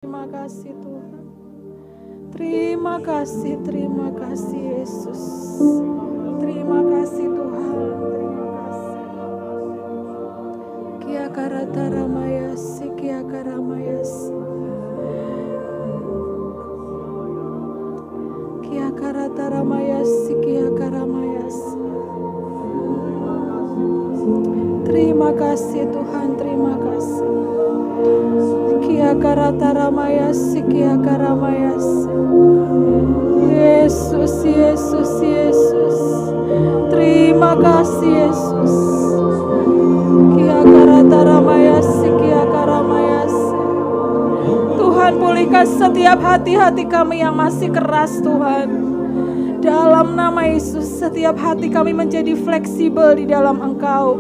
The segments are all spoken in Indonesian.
Terima kasih Tuhan. Terima kasih Yesus. Terima kasih Tuhan. Terima kasih. Kia karata ramayasi, kia karamayasi. Kia karata ramayasi, kia karamayasi. Terima kasih Tuhan, terima kasih. Kia karata ramayasi, kia karamayasi. Yesus, Yesus, Yesus. Terima kasih Yesus. Kia karata ramayasi, kia karamayasi. Tuhan, pulihkan setiap hati-hati kami yang masih keras Tuhan. Dalam nama Yesus, setiap hati kami menjadi fleksibel di dalam Engkau.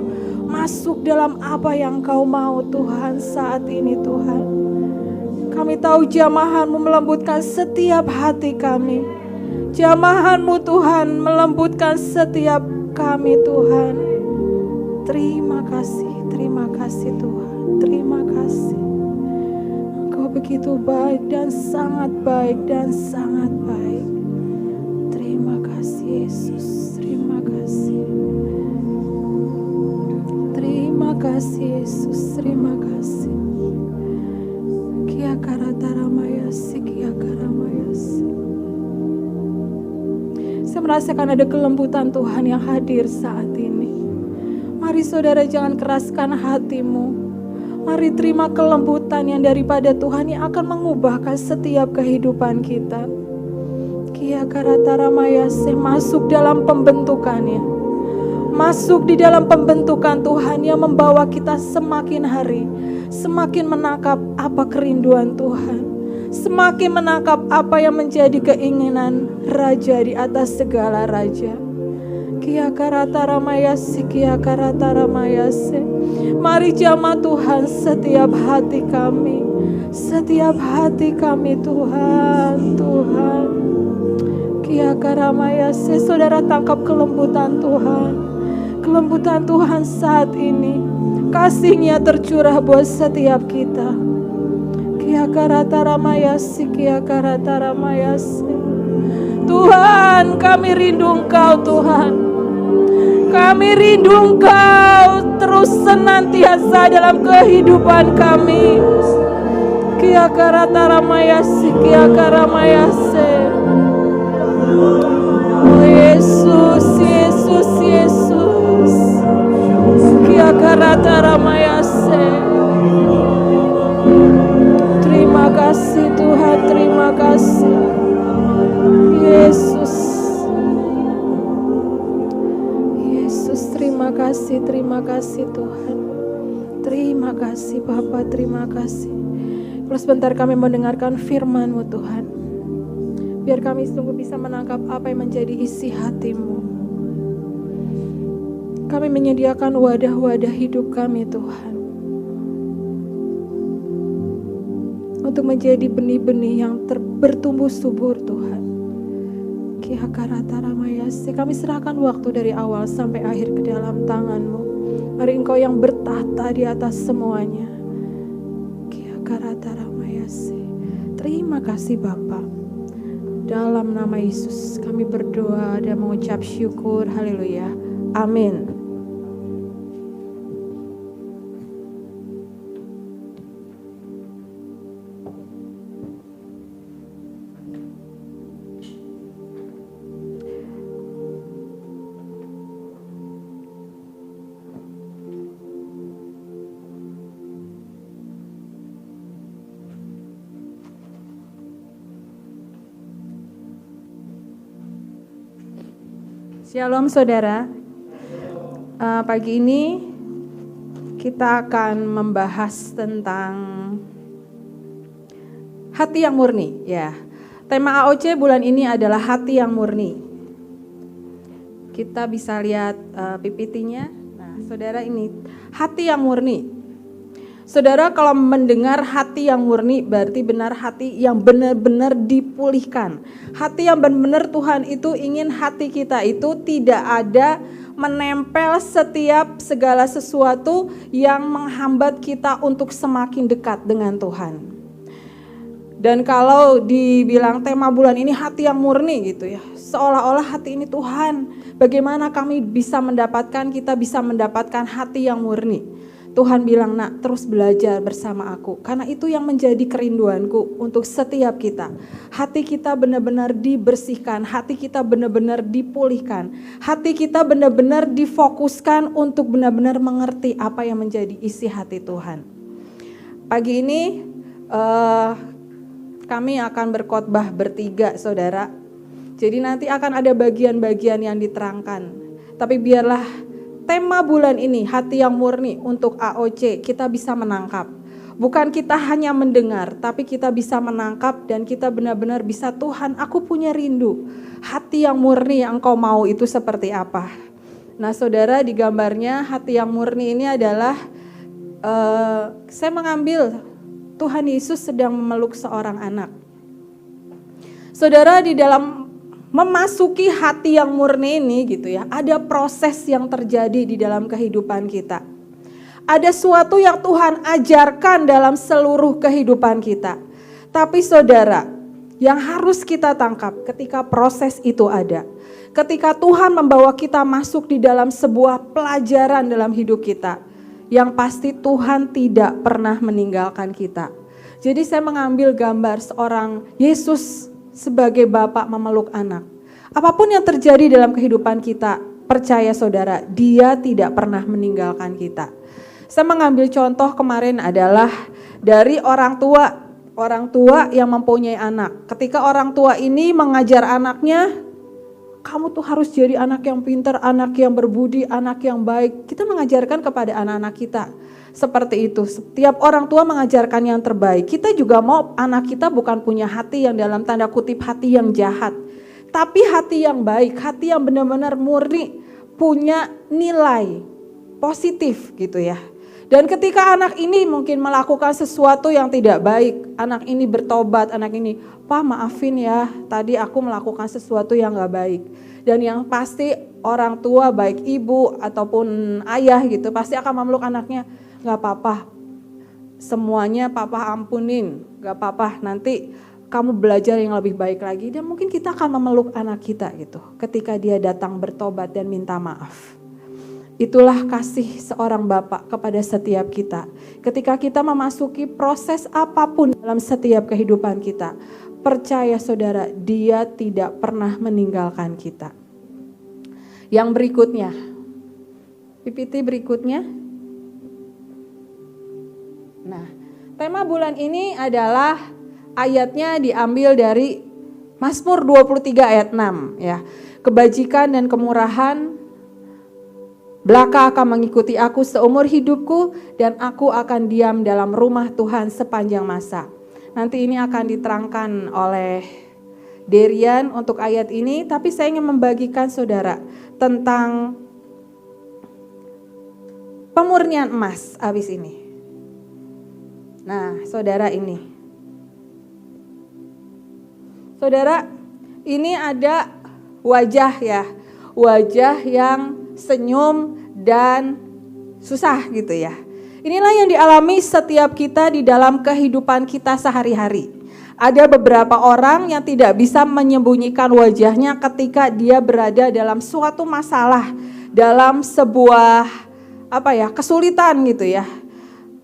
Masuk dalam apa yang Engkau mau Tuhan saat ini Tuhan. Kami tahu jamahan-Mu melembutkan setiap hati kami. Jamahan-Mu Tuhan melembutkan setiap kami Tuhan. Terima kasih Tuhan. Terima kasih. Engkau begitu baik dan sangat baik dan sangat baik. Terima kasih Yesus. Terima kasih. Terima kasih Yesus, terima kasih. Kia karata ramayasi, kia karamayasi. Saya merasakan ada kelembutan Tuhan yang hadir saat ini. Mari saudara jangan keraskan hatimu. Mari terima kelembutan yang daripada Tuhan yang akan mengubahkan setiap kehidupan kita. Kia karata ramayasi, masuk dalam pembentukannya. Masuk di dalam pembentukan Tuhan yang membawa kita semakin hari, semakin menangkap apa kerinduan Tuhan, semakin menangkap apa yang menjadi keinginan Raja di atas segala Raja. Kia karata ramayasi, kia karata ramayasi. Mari jamah Tuhan setiap hati kami, setiap hati kami Tuhan, Tuhan. Kia karamayasi, saudara tangkap kelembutan Tuhan. Kelembutan Tuhan saat ini, kasih-Nya tercurah buat setiap kita. Kia karata ramayasi, kia karata ramayasi. Tuhan, kami rindu Engkau Tuhan. Kami rindu Engkau terus senantiasa dalam kehidupan kami. Kia karata ramayasi, kia karamayasi. Oh Yesus, Yesus, Yesus. Kia karata ramayase. Terima kasih Tuhan, terima kasih Yesus. Yesus, terima kasih Tuhan. Terima kasih Bapa, terima kasih. Kalau sebentar kami mendengarkan firman-Mu Tuhan, biar kami sungguh bisa menangkap apa yang menjadi isi hati-Mu. Kami menyediakan wadah-wadah hidup kami Tuhan, untuk menjadi benih-benih yang bertumbuh subur Tuhan. Kia karata ramayasi, kami serahkan waktu dari awal sampai akhir ke dalam tangan-Mu. Mari Engkau yang bertahta di atas semuanya. Kia karata ramayasi. Terima kasih Bapa. Dalam nama Yesus kami berdoa dan mengucap syukur. Haleluya. Amin. Shalom saudara, pagi ini kita akan membahas tentang hati yang murni. Ya, tema AOC bulan ini adalah hati yang murni. Kita bisa lihat PPT-nya. Nah, saudara, ini hati yang murni. Saudara, kalau mendengar hati yang murni berarti benar hati yang benar-benar dipulihkan. Hati yang benar-benar Tuhan itu ingin hati kita itu tidak ada menempel setiap segala sesuatu yang menghambat kita untuk semakin dekat dengan Tuhan. Dan kalau dibilang tema bulan ini hati yang murni gitu ya, seolah-olah hati ini Tuhan, bagaimana kita bisa mendapatkan hati yang murni. Tuhan bilang, nak, terus belajar bersama aku, karena itu yang menjadi kerinduanku untuk setiap kita. Hati kita benar-benar dibersihkan, hati kita benar-benar dipulihkan, hati kita benar-benar difokuskan untuk benar-benar mengerti apa yang menjadi isi hati Tuhan. Pagi ini kami akan berkhotbah bertiga, saudara. Jadi nanti akan ada bagian-bagian yang diterangkan. Tapi biarlah tema bulan ini, hati yang murni untuk AOC, kita bisa menangkap. Bukan kita hanya mendengar, tapi kita bisa menangkap dan kita benar-benar bisa, Tuhan, aku punya rindu. Hati yang murni yang Engkau mau itu seperti apa? Nah, saudara, di gambarnya hati yang murni ini adalah saya mengambil Tuhan Yesus sedang memeluk seorang anak. Saudara, di dalam memasuki hati yang murni ini gitu ya, ada proses yang terjadi di dalam kehidupan kita. Ada sesuatu yang Tuhan ajarkan dalam seluruh kehidupan kita. Tapi saudara, yang harus kita tangkap ketika proses itu ada, ketika Tuhan membawa kita masuk di dalam sebuah pelajaran dalam hidup kita, yang pasti Tuhan tidak pernah meninggalkan kita. Jadi saya mengambil gambar seorang Yesus sebagai Bapak memeluk anak. Apapun yang terjadi dalam kehidupan kita, percaya saudara, Dia tidak pernah meninggalkan kita. Saya mengambil contoh kemarin adalah dari orang tua yang mempunyai anak. Ketika orang tua ini mengajar anaknya, kamu tuh harus jadi anak yang pintar, anak yang berbudi, anak yang baik. Kita mengajarkan kepada anak-anak kita seperti itu. Setiap orang tua mengajarkan yang terbaik. Kita juga mau anak kita bukan punya hati yang dalam tanda kutip hati yang jahat, tapi hati yang baik, hati yang benar-benar murni, punya nilai positif gitu ya. Dan ketika anak ini mungkin melakukan sesuatu yang tidak baik, anak ini bertobat, anak ini, Pak maafin ya, tadi aku melakukan sesuatu yang gak baik. Dan yang pasti orang tua baik ibu ataupun ayah gitu pasti akan memeluk anaknya, gak apa-apa, semuanya papa ampunin, gak apa-apa, nanti kamu belajar yang lebih baik lagi. Dan mungkin kita akan memeluk anak kita gitu ketika dia datang bertobat dan minta maaf. Itulah kasih seorang Bapak kepada setiap kita. Ketika kita memasuki proses apapun dalam setiap kehidupan kita, percaya saudara, Dia tidak pernah meninggalkan kita. Yang berikutnya, PPT berikutnya. Nah, tema bulan ini adalah ayatnya diambil dari Mazmur 23 ayat 6 ya. Kebajikan dan kemurahan belaka akan mengikuti aku seumur hidupku dan aku akan diam dalam rumah Tuhan sepanjang masa. Nanti ini akan diterangkan oleh Derian untuk ayat ini, tapi saya ingin membagikan saudara tentang pemurnian emas habis ini. Nah, saudara ini. Saudara, ini ada wajah ya. Wajah yang senyum dan susah gitu ya. Inilah yang dialami setiap kita di dalam kehidupan kita sehari-hari. Ada beberapa orang yang tidak bisa menyembunyikan wajahnya ketika dia berada dalam suatu masalah, dalam sebuah kesulitan gitu ya.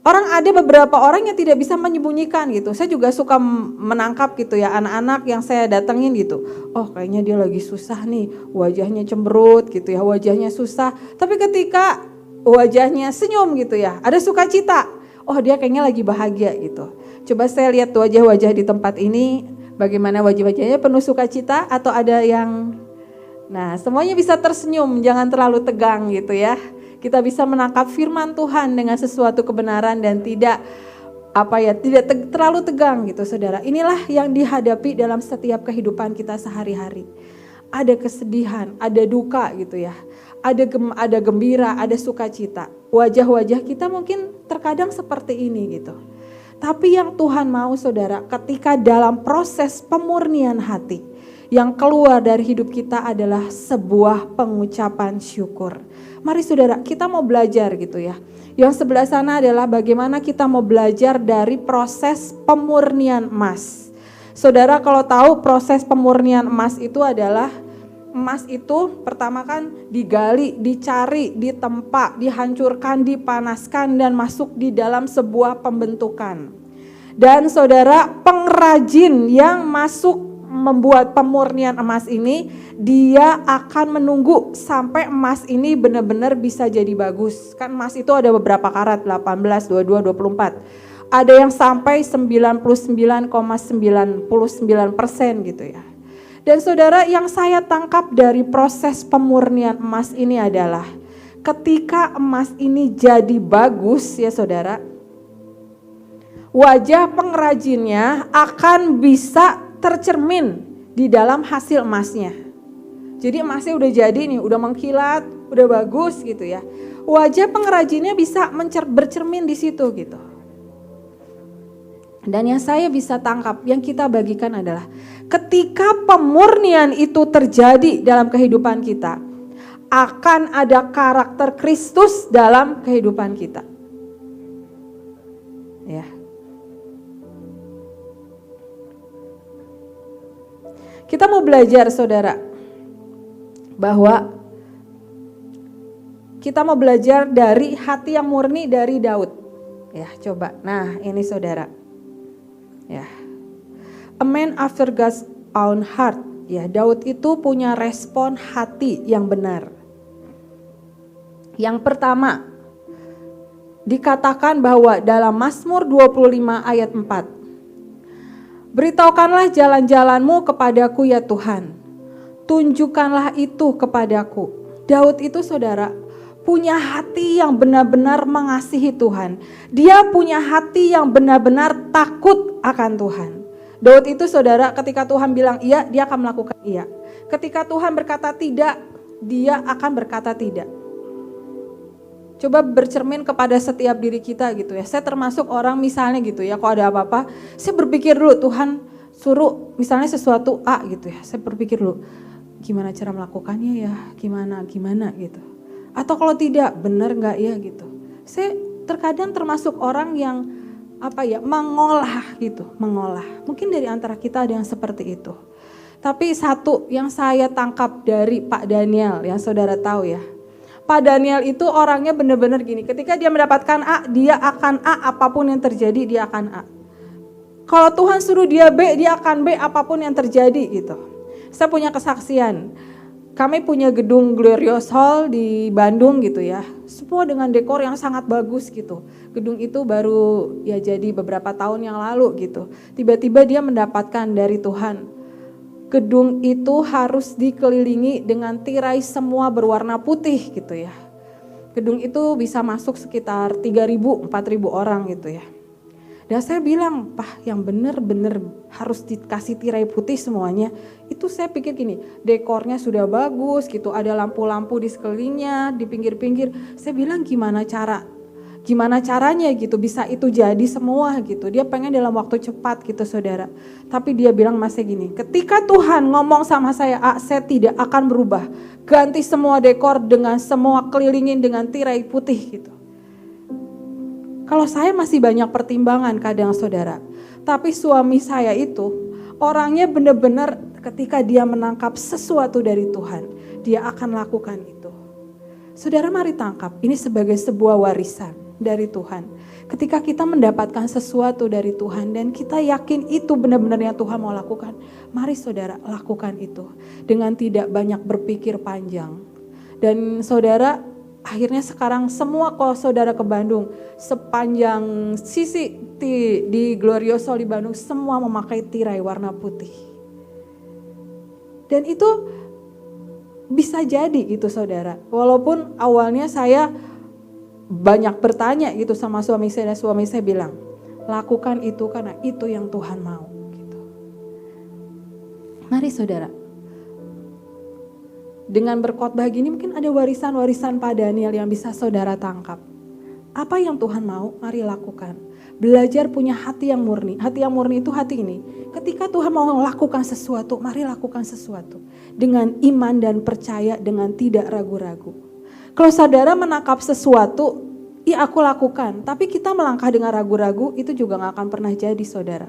Ada beberapa orang yang tidak bisa menyembunyikan gitu. Saya juga suka menangkap gitu ya anak-anak yang saya datengin gitu. Oh kayaknya dia lagi susah nih, wajahnya cemberut gitu ya, wajahnya susah. Tapi ketika wajahnya senyum gitu ya, ada sukacita. Oh dia kayaknya lagi bahagia gitu. Coba saya lihat wajah-wajah di tempat ini, bagaimana wajah-wajahnya penuh sukacita atau ada yang, nah semuanya bisa tersenyum, jangan terlalu tegang gitu ya. Kita bisa menangkap firman Tuhan dengan sesuatu kebenaran dan tidak terlalu tegang gitu saudara. Inilah yang dihadapi dalam setiap kehidupan kita sehari-hari. Ada kesedihan, ada duka gitu ya. Ada gembira, ada sukacita. Wajah-wajah kita mungkin terkadang seperti ini gitu. Tapi yang Tuhan mau saudara, ketika dalam proses pemurnian hati, yang keluar dari hidup kita adalah sebuah pengucapan syukur. Mari saudara, kita mau belajar gitu ya. Yang sebelah sana adalah bagaimana kita mau belajar dari proses pemurnian emas. Saudara kalau tahu proses pemurnian emas itu adalah, emas itu pertama kan digali, dicari, ditempa, dihancurkan, dipanaskan dan masuk di dalam sebuah pembentukan. Dan saudara, pengrajin yang masuk membuat pemurnian emas ini, dia akan menunggu sampai emas ini benar-benar bisa jadi bagus. Kan emas itu ada beberapa karat, 18, 22, 24. Ada yang sampai 99,99% gitu ya. Dan saudara, yang saya tangkap dari proses pemurnian emas ini adalah ketika emas ini jadi bagus ya saudara, wajah pengrajinnya akan bisa tercermin di dalam hasil emasnya. Jadi emasnya udah jadi nih, udah mengkilat, udah bagus gitu ya. Wajah pengrajinnya bisa bercermin di situ gitu. Dan yang saya bisa tangkap, yang kita bagikan adalah ketika pemurnian itu terjadi dalam kehidupan kita, akan ada karakter Kristus dalam kehidupan kita. Ya. Kita mau belajar saudara, bahwa kita mau belajar dari hati yang murni dari Daud. Ya, coba. Nah, ini saudara. Ya, a man after God's own heart. Ya, Daud itu punya respon hati yang benar. Yang pertama, dikatakan bahwa dalam Mazmur 25 ayat 4, beritahukanlah jalan-jalanmu kepadaku ya Tuhan, tunjukkanlah itu kepadaku. Daud itu saudara, punya hati yang benar-benar mengasihi Tuhan. Dia punya hati yang benar-benar takut akan Tuhan. Daud itu saudara, ketika Tuhan bilang iya, dia akan melakukan iya. Ketika Tuhan berkata tidak, dia akan berkata tidak. Coba bercermin kepada setiap diri kita gitu ya. Saya termasuk orang misalnya gitu ya, kalau ada apa-apa, saya berpikir dulu, Tuhan suruh misalnya sesuatu A gitu ya. Saya berpikir dulu, gimana cara melakukannya ya, gimana gitu. Atau kalau tidak, benar nggak ya gitu. Saya terkadang termasuk orang yang mengolah gitu, mengolah. Mungkin dari antara kita ada yang seperti itu. Tapi satu yang saya tangkap dari Pak Daniel, yang saudara tahu ya. Pak Daniel itu orangnya benar-benar gini, ketika dia mendapatkan A, dia akan A, apapun yang terjadi dia akan A. Kalau Tuhan suruh dia B, dia akan B apapun yang terjadi gitu. Saya punya kesaksian. Kami punya gedung Glorious Hall di Bandung gitu ya. Semua dengan dekor yang sangat bagus gitu. Gedung itu baru ya jadi beberapa tahun yang lalu gitu. Tiba-tiba dia mendapatkan dari Tuhan. Gedung itu harus dikelilingi dengan tirai semua berwarna putih gitu ya. Gedung itu bisa masuk sekitar 3.000, 4.000 orang gitu ya. Dan saya bilang, Pak, yang benar-benar harus dikasih tirai putih semuanya. Itu saya pikir gini, dekornya sudah bagus gitu, ada lampu-lampu di sekelilingnya, di pinggir-pinggir. Saya bilang gimana caranya gitu, bisa itu jadi semua gitu. Dia pengen dalam waktu cepat gitu saudara. Tapi dia bilang masih gini, ketika Tuhan ngomong sama saya, saya tidak akan berubah. Ganti semua dekor dengan semua kelilingin dengan tirai putih gitu. Kalau saya masih banyak pertimbangan kadang saudara. Tapi suami saya itu orangnya benar-benar ketika dia menangkap sesuatu dari Tuhan, dia akan lakukan itu. Saudara mari tangkap, ini sebagai sebuah warisan dari Tuhan. Ketika kita mendapatkan sesuatu dari Tuhan dan kita yakin itu benar-benar yang Tuhan mau lakukan, mari saudara lakukan itu dengan tidak banyak berpikir panjang. Dan saudara, akhirnya sekarang semua kalau saudara ke Bandung, sepanjang sisi di Glorious Hall di Bandung, semua memakai tirai warna putih. Dan itu bisa jadi gitu saudara. Walaupun awalnya saya banyak bertanya gitu sama suami saya, dan suami saya bilang, lakukan itu karena itu yang Tuhan mau. Gitu. Mari saudara. Dengan berkhotbah gini mungkin ada warisan-warisan Pak Daniel yang bisa saudara tangkap. Apa yang Tuhan mau, mari lakukan. Belajar punya hati yang murni. Hati yang murni itu hati ini. Ketika Tuhan mau melakukan sesuatu, mari lakukan sesuatu. Dengan iman dan percaya, dengan tidak ragu-ragu. Kalau saudara menangkap sesuatu, ya aku lakukan. Tapi kita melangkah dengan ragu-ragu, itu juga gak akan pernah jadi saudara.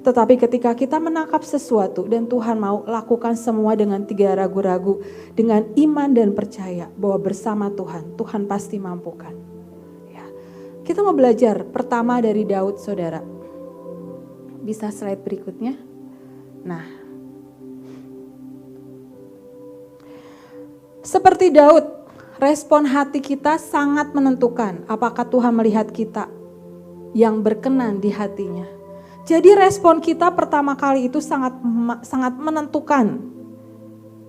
Tetapi ketika kita menangkap sesuatu dan Tuhan mau lakukan semua dengan tidak ragu-ragu, dengan iman dan percaya bahwa bersama Tuhan, Tuhan pasti mampukan. Ya. Kita mau belajar pertama dari Daud, saudara. Bisa slide berikutnya? Nah, seperti Daud, respon hati kita sangat menentukan apakah Tuhan melihat kita yang berkenan di hatinya. Jadi respon kita pertama kali itu sangat menentukan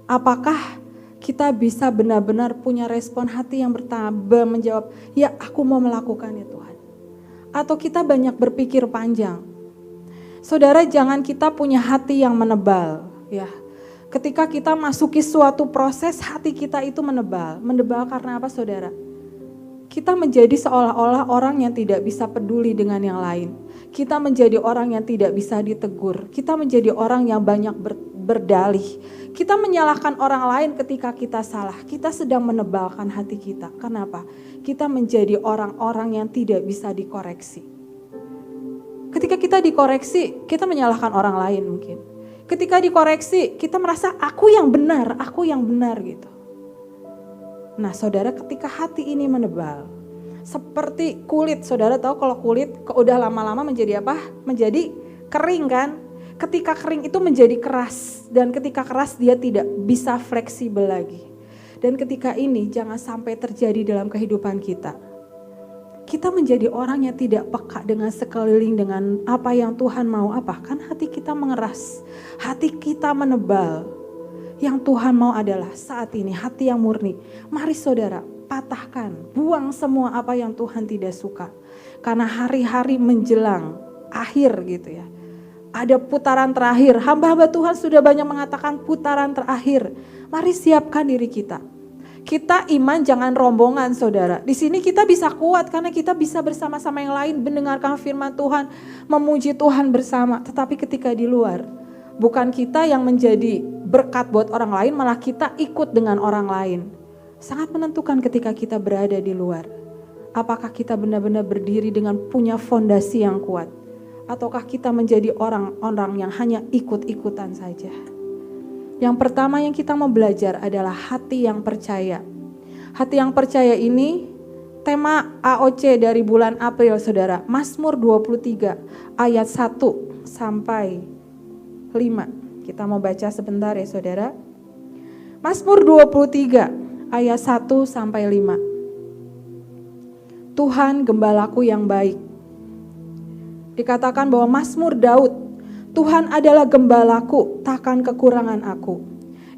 apakah kita bisa benar-benar punya respon hati yang menjawab, ya aku mau melakukannya Tuhan. Atau kita banyak berpikir panjang. Saudara, jangan kita punya hati yang menebal, ya. Ketika kita masuki suatu proses, hati kita itu menebal. Menebal karena apa, saudara? Kita menjadi seolah-olah orang yang tidak bisa peduli dengan yang lain. Kita menjadi orang yang tidak bisa ditegur. Kita menjadi orang yang banyak berdalih. Kita menyalahkan orang lain ketika kita salah. Kita sedang menebalkan hati kita. Kenapa? Kita menjadi orang-orang yang tidak bisa dikoreksi. Ketika kita dikoreksi, kita menyalahkan orang lain mungkin. Ketika dikoreksi, kita merasa aku yang benar gitu. Nah, saudara, ketika hati ini menebal, seperti kulit, saudara tahu kalau kulit udah lama-lama menjadi apa? Menjadi kering kan? Ketika kering itu menjadi keras, dan ketika keras dia tidak bisa fleksibel lagi. Dan ketika ini jangan sampai terjadi dalam kehidupan kita. Kita menjadi orang yang tidak peka dengan sekeliling, dengan apa yang Tuhan mau apa. Kan hati kita mengeras, hati kita menebal. Yang Tuhan mau adalah saat ini hati yang murni. Mari saudara, patahkan, buang semua apa yang Tuhan tidak suka. Karena hari-hari menjelang akhir gitu ya. Ada putaran terakhir, hamba-hamba Tuhan sudah banyak mengatakan putaran terakhir. Mari siapkan diri kita. Kita iman jangan rombongan saudara. Di sini kita bisa kuat karena kita bisa bersama-sama yang lain mendengarkan firman Tuhan, memuji Tuhan bersama. Tetapi ketika di luar, bukan kita yang menjadi berkat buat orang lain, malah kita ikut dengan orang lain. Sangat menentukan ketika kita berada di luar. Apakah kita benar-benar berdiri dengan punya fondasi yang kuat? Ataukah kita menjadi orang-orang yang hanya ikut-ikutan saja? Yang pertama yang kita mau belajar adalah hati yang percaya. Hati yang percaya ini tema AOC dari bulan April saudara. Mazmur 23 ayat 1 sampai 5. Kita mau baca sebentar ya saudara. Mazmur 23 ayat 1 sampai 5. Tuhan gembalaku yang baik. Dikatakan bahwa Mazmur Daud, Tuhan adalah gembalaku, takkan kekurangan aku.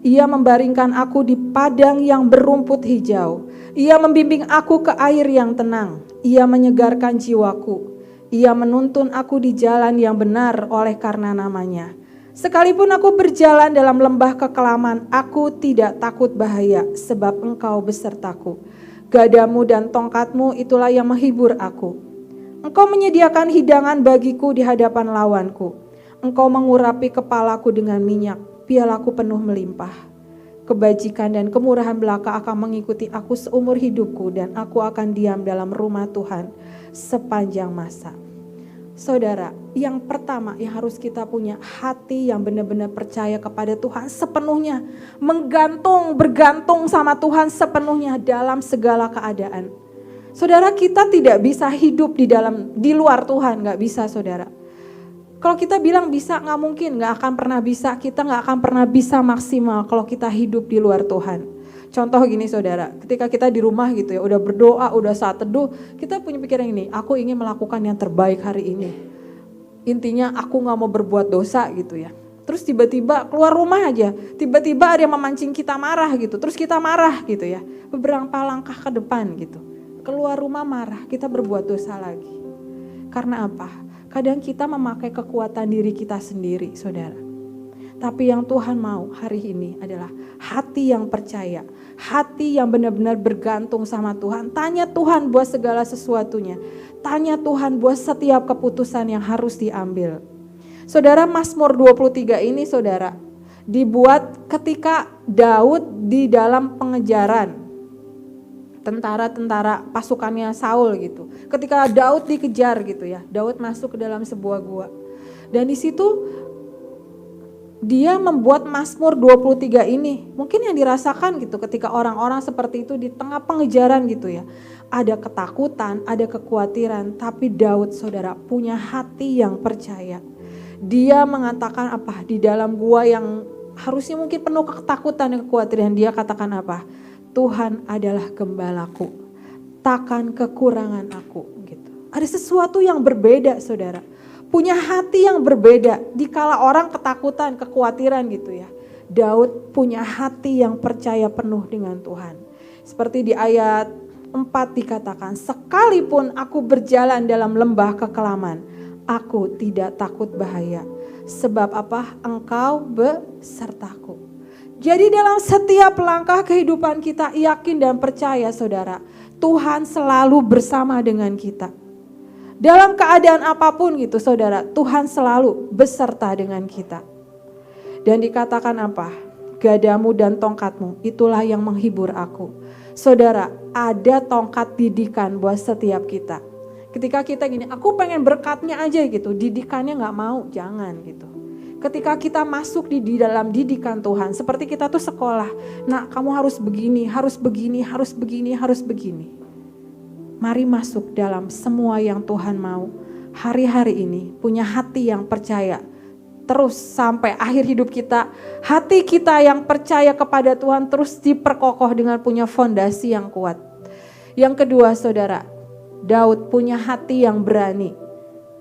Ia membaringkan aku di padang yang berumput hijau. Ia membimbing aku ke air yang tenang. Ia menyegarkan jiwaku. Ia menuntun aku di jalan yang benar oleh karena namanya. Sekalipun aku berjalan dalam lembah kekelaman, aku tidak takut bahaya, sebab Engkau besertaku. Gadamu dan tongkatmu itulah yang menghibur aku. Engkau menyediakan hidangan bagiku di hadapan lawanku. Engkau mengurapi kepalaku dengan minyak, pialaku penuh melimpah. Kebajikan dan kemurahan belaka akan mengikuti aku seumur hidupku, dan aku akan diam dalam rumah Tuhan sepanjang masa. Saudara, yang pertama yang harus kita punya hati yang benar-benar percaya kepada Tuhan sepenuhnya. Bergantung sama Tuhan sepenuhnya dalam segala keadaan. Saudara, kita tidak bisa hidup di luar Tuhan, gak bisa saudara. Kalau kita bilang bisa, gak mungkin, gak akan pernah bisa. Kita gak akan pernah bisa maksimal kalau kita hidup di luar Tuhan. Contoh gini saudara, ketika kita di rumah gitu ya, udah berdoa, udah saat teduh, kita punya pikiran ini, aku ingin melakukan yang terbaik hari ini. Intinya aku gak mau berbuat dosa gitu ya. Terus tiba-tiba keluar rumah aja, tiba-tiba ada yang memancing kita marah gitu, terus kita marah gitu ya. Beberapa langkah ke depan gitu. Keluar rumah marah, kita berbuat dosa lagi. Karena apa? Kadang kita memakai kekuatan diri kita sendiri, saudara. Tapi yang Tuhan mau hari ini adalah hati yang percaya. Hati yang benar-benar bergantung sama Tuhan. Tanya Tuhan buat segala sesuatunya. Tanya Tuhan buat setiap keputusan yang harus diambil. Saudara, Mazmur 23 ini saudara, dibuat ketika Daud di dalam pengejaran. Tentara-tentara pasukannya Saul gitu. Ketika Daud dikejar gitu ya, Daud masuk ke dalam sebuah gua. Dan di situ dia membuat Mazmur 23 ini. Mungkin yang dirasakan gitu ketika orang-orang seperti itu di tengah pengejaran gitu ya. Ada ketakutan, ada kekhawatiran, tapi Daud saudara punya hati yang percaya. Dia mengatakan apa? Di dalam gua yang harusnya mungkin penuh ketakutan dan kekhawatiran, dia katakan apa? Tuhan adalah gembalaku, takkan kekurangan aku gitu. Ada sesuatu yang berbeda saudara. Punya hati yang berbeda dikala orang ketakutan, kekhawatiran gitu ya. Daud punya hati yang percaya penuh dengan Tuhan. Seperti di ayat 4 dikatakan, sekalipun aku berjalan dalam lembah kekelaman, aku tidak takut bahaya. Sebab apa? Engkau besertaku. Jadi dalam setiap langkah kehidupan kita yakin dan percaya saudara, Tuhan selalu bersama dengan kita. Dalam keadaan apapun gitu saudara, Tuhan selalu beserta dengan kita. Dan dikatakan apa? Gadamu dan tongkatmu itulah yang menghibur aku. Saudara, ada tongkat didikan buat setiap kita. Ketika kita gini, aku pengen berkatnya aja gitu, didikannya gak mau, jangan gitu. Ketika kita masuk di dalam didikan Tuhan, seperti kita tuh sekolah. Nah, kamu harus begini, harus begini, harus begini, harus begini. Mari masuk dalam semua yang Tuhan mau. Hari-hari ini punya hati yang percaya. Terus sampai akhir hidup kita, hati kita yang percaya kepada Tuhan terus diperkokoh dengan punya fondasi yang kuat. Yang kedua saudara, Daud punya hati yang berani.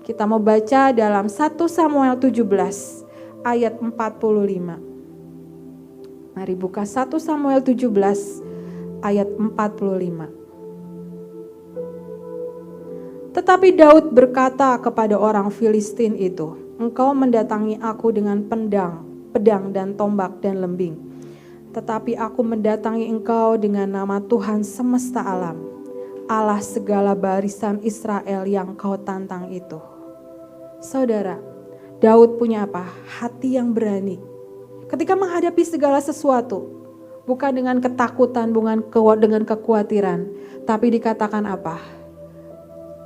Kita mau baca dalam 1 Samuel 17 ayat 45. Mari buka 1 Samuel 17 ayat 45. Tetapi Daud berkata kepada orang Filistin itu, engkau mendatangi aku dengan pedang dan tombak dan lembing. Tetapi aku mendatangi engkau dengan nama Tuhan semesta alam, Allah segala barisan Israel yang kau tantang itu. Saudara, Daud punya apa? Hati yang berani. Ketika menghadapi segala sesuatu, bukan dengan ketakutan, bukan dengan kekhawatiran, tapi dikatakan apa?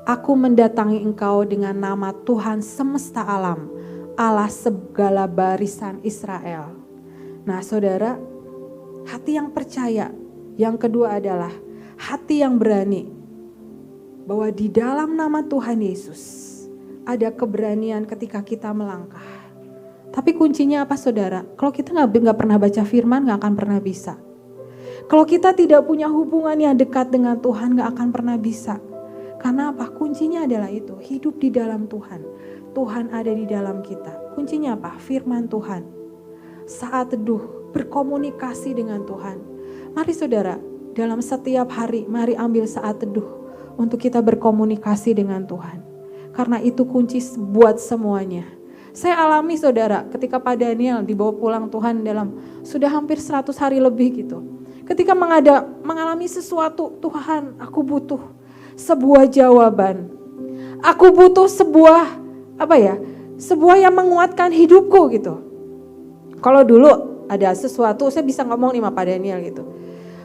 Aku mendatangi engkau dengan nama Tuhan semesta alam, Allah segala barisan Israel. Nah saudara, hati yang percaya. Yang kedua adalah hati yang berani. Bahwa di dalam nama Tuhan Yesus ada keberanian ketika kita melangkah. Tapi kuncinya apa saudara? Kalau kita gak pernah baca firman gak akan pernah bisa. Kalau kita tidak punya hubungan yang dekat dengan Tuhan gak akan pernah bisa. Karena apa? Kuncinya adalah itu, hidup di dalam Tuhan. Tuhan ada di dalam kita. Kuncinya apa? Firman Tuhan. Saat teduh, berkomunikasi dengan Tuhan. Mari saudara, dalam setiap hari, mari ambil saat teduh untuk kita berkomunikasi dengan Tuhan. Karena itu kunci buat semuanya. Saya alami saudara, ketika Pak Daniel dibawa pulang Tuhan dalam sudah hampir 100 hari lebih gitu. Ketika mengalami sesuatu, Tuhan aku butuh sebuah jawaban. Aku butuh sebuah sebuah yang menguatkan hidupku gitu. Kalau dulu ada sesuatu, saya bisa ngomong nih sama Pak Daniel gitu.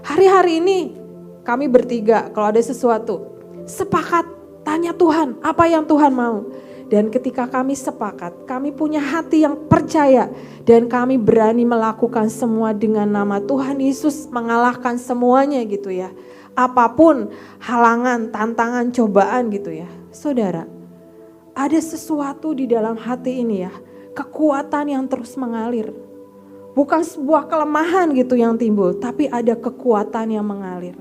Hari-hari ini kami bertiga kalau ada sesuatu, sepakat tanya Tuhan, apa yang Tuhan mau. Dan ketika kami sepakat, kami punya hati yang percaya dan kami berani melakukan semua dengan nama Tuhan Yesus, mengalahkan semuanya gitu ya. Apapun halangan, tantangan, cobaan gitu ya. Saudara, ada sesuatu di dalam hati ini ya. Kekuatan yang terus mengalir. Bukan sebuah kelemahan gitu yang timbul, tapi ada kekuatan yang mengalir.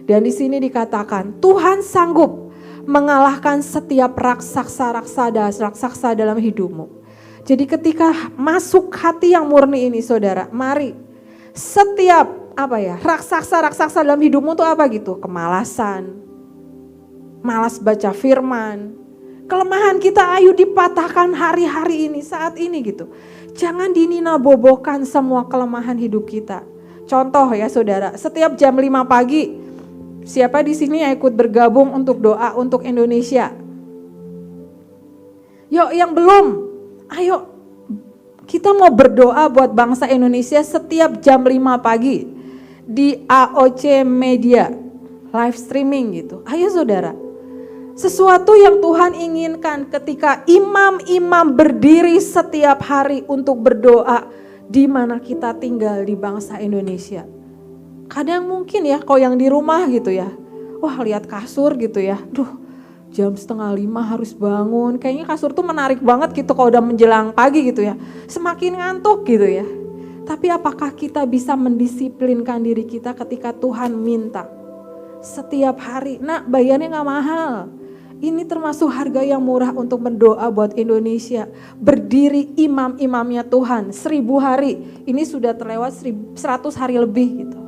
Dan di sini dikatakan, Tuhan sanggup mengalahkan setiap raksasa dalam hidupmu. Jadi ketika masuk hati yang murni ini saudara, mari setiap raksasa dalam hidupmu tuh apa gitu? Kemalasan, malas baca firman, kelemahan kita ayo dipatahkan hari-hari ini, saat ini gitu. Jangan dininabobokan semua kelemahan hidup kita. Contoh ya saudara, setiap jam 5 pagi, siapa di sini yang ikut bergabung untuk doa untuk Indonesia? Yuk yang belum, ayo kita mau berdoa buat bangsa Indonesia setiap jam 5 pagi. Di AOC Media live streaming gitu. Ayo saudara, Sesuatu yang Tuhan inginkan ketika imam-imam berdiri setiap hari untuk berdoa di mana kita tinggal di bangsa Indonesia. Kadang mungkin ya kalau yang di rumah gitu ya, wah lihat kasur gitu ya, jam 4:30 harus bangun. Kayaknya kasur tuh menarik banget gitu kalau udah menjelang pagi gitu ya. Semakin ngantuk gitu ya. Tapi apakah kita bisa mendisiplinkan diri kita ketika Tuhan minta? Setiap hari, nak bayarnya gak mahal. Ini termasuk harga yang murah untuk berdoa buat Indonesia. Berdiri imam-imamnya Tuhan 1000 hari. Ini sudah terlewat 100 hari lebih gitu.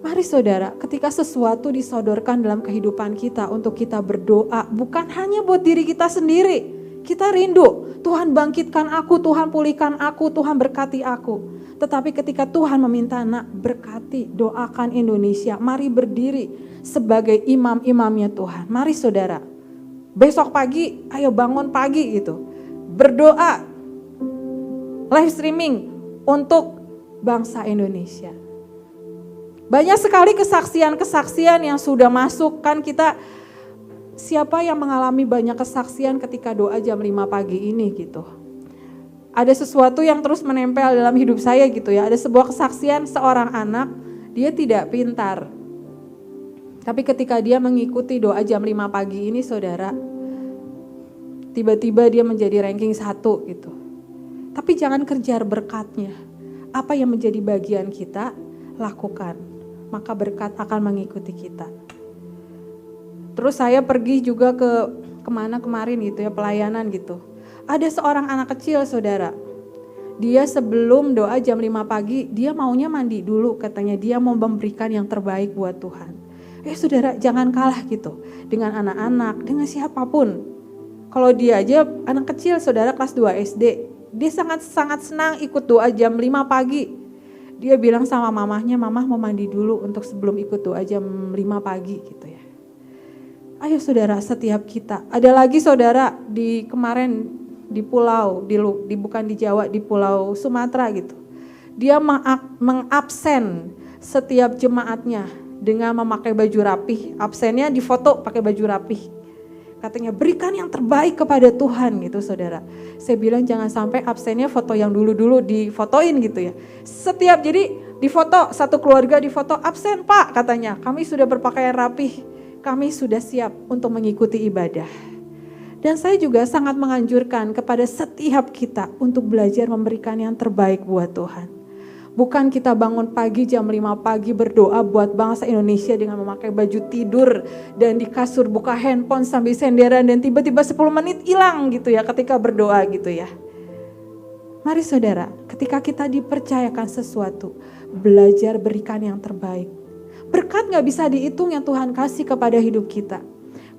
Mari saudara, ketika sesuatu disodorkan dalam kehidupan kita untuk kita berdoa, bukan hanya buat diri kita sendiri. Kita rindu, Tuhan bangkitkan aku, Tuhan pulihkan aku, Tuhan berkati aku. Tetapi ketika Tuhan meminta, nak berkati, doakan Indonesia, mari berdiri sebagai imam-imamnya Tuhan. Mari saudara, besok pagi, ayo bangun pagi gitu. Berdoa, live streaming untuk bangsa Indonesia. Banyak sekali kesaksian-kesaksian yang sudah masuk, kan kita, siapa yang mengalami banyak kesaksian ketika doa jam 5 pagi ini gitu. Ada sesuatu yang terus menempel dalam hidup saya gitu ya. Ada sebuah kesaksian seorang anak, dia tidak pintar. Tapi ketika dia mengikuti doa jam 5 pagi ini saudara, tiba-tiba dia menjadi ranking 1 gitu. Tapi jangan kejar berkatnya. Apa yang menjadi bagian kita, lakukan. Maka berkat akan mengikuti kita. Terus saya pergi juga kemana kemarin gitu ya, pelayanan gitu. Ada seorang anak kecil saudara, dia sebelum doa jam 5 pagi, dia maunya mandi dulu katanya, dia mau memberikan yang terbaik buat Tuhan. Saudara, jangan kalah gitu dengan anak-anak, dengan siapapun. Kalau dia aja anak kecil saudara kelas 2 SD, dia sangat senang ikut doa jam 5 pagi. Dia bilang sama mamahnya, mamah mau mandi dulu untuk sebelum ikut doa jam 5 pagi gitu ya. Ayo saudara, setiap kita. Ada lagi saudara di kemarin di pulau, bukan di Jawa, di pulau Sumatera gitu. Dia mengabsen setiap jemaatnya dengan memakai baju rapih. Absennya difoto pakai baju rapih. Katanya berikan yang terbaik kepada Tuhan gitu saudara. Saya bilang jangan sampai absennya foto yang dulu-dulu difotoin gitu ya. Setiap jadi difoto, satu keluarga difoto, absen Pak katanya. Kami sudah berpakaian rapih, kami sudah siap untuk mengikuti ibadah. Dan saya juga sangat menganjurkan kepada setiap kita untuk belajar memberikan yang terbaik buat Tuhan. Bukan kita bangun pagi jam 5 pagi berdoa buat bangsa Indonesia dengan memakai baju tidur dan di kasur buka handphone sambil senderan dan tiba-tiba 10 menit hilang gitu ya ketika berdoa gitu ya. Mari saudara, ketika kita dipercayakan sesuatu, belajar berikan yang terbaik. Berkat gak bisa dihitung yang Tuhan kasih kepada hidup kita.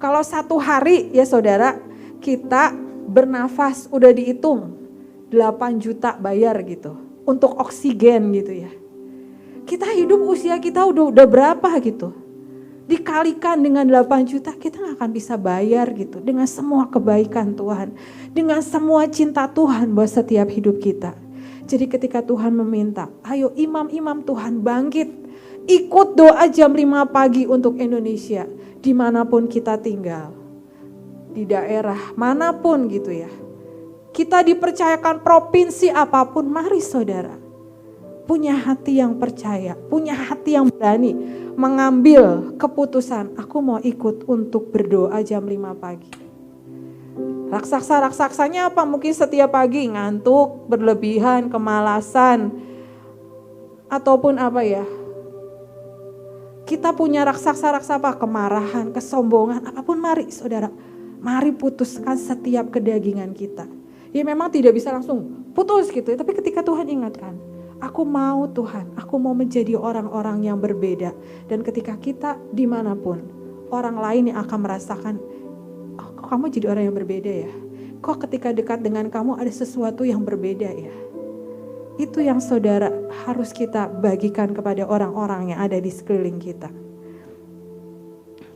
Kalau 1 hari ya saudara, kita bernafas udah dihitung 8 juta bayar gitu untuk oksigen gitu ya. Kita hidup usia kita udah berapa gitu. Dikalikan dengan 8 juta kita gak akan bisa bayar gitu. Dengan semua kebaikan Tuhan. Dengan semua cinta Tuhan buat setiap hidup kita. Jadi ketika Tuhan meminta, ayo imam-imam Tuhan bangkit. Ikut doa jam 5 pagi untuk Indonesia. Dimanapun kita tinggal. Di daerah manapun gitu ya. Kita dipercayakan provinsi apapun, mari saudara. Punya hati yang percaya, punya hati yang berani mengambil keputusan, aku mau ikut untuk berdoa jam 5 pagi. Raksasa-raksasanya apa? Mungkin setiap pagi ngantuk, berlebihan, kemalasan, ataupun apa ya. Kita punya raksasa-raksasa apa? Kemarahan, kesombongan, apapun mari saudara. Mari putuskan setiap kedagingan kita. Ya memang tidak bisa langsung putus gitu ya. Tapi ketika Tuhan ingatkan, aku mau Tuhan, aku mau menjadi orang-orang yang berbeda. Dan ketika kita dimanapun, orang lain yang akan merasakan, oh, kok kamu jadi orang yang berbeda ya? Kok ketika dekat dengan kamu ada sesuatu yang berbeda ya? Itu yang saudara harus kita bagikan kepada orang-orang yang ada di sekeliling kita.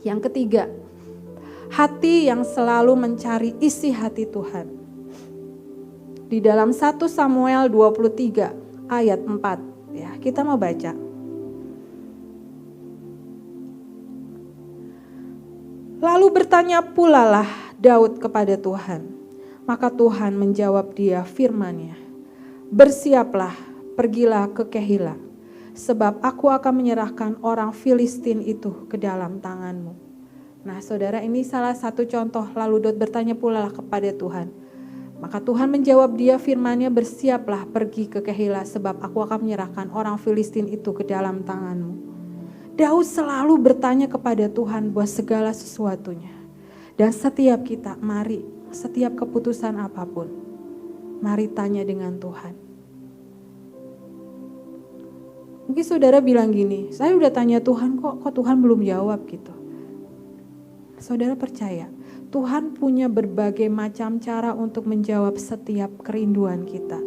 Yang ketiga, hati yang selalu mencari isi hati Tuhan. Di dalam 1 Samuel 23 ayat 4 ya, kita mau baca. Lalu bertanya pula lah Daud kepada Tuhan. Maka Tuhan menjawab dia firman-Nya, bersiaplah, pergilah ke Kehila, sebab aku akan menyerahkan orang Filistin itu ke dalam tanganmu. Nah saudara, ini salah satu contoh. Lalu Daud bertanya pula lah kepada Tuhan. Maka Tuhan menjawab dia firman-Nya, bersiaplah, pergi ke Kehila, sebab aku akan menyerahkan orang Filistin itu ke dalam tanganmu. Daud selalu bertanya kepada Tuhan buat segala sesuatunya. Dan setiap kita, mari, setiap keputusan apapun, mari tanya dengan Tuhan. Mungkin saudara bilang gini, saya udah tanya Tuhan kok Tuhan belum jawab gitu. Saudara percaya, Tuhan punya berbagai macam cara untuk menjawab setiap kerinduan kita.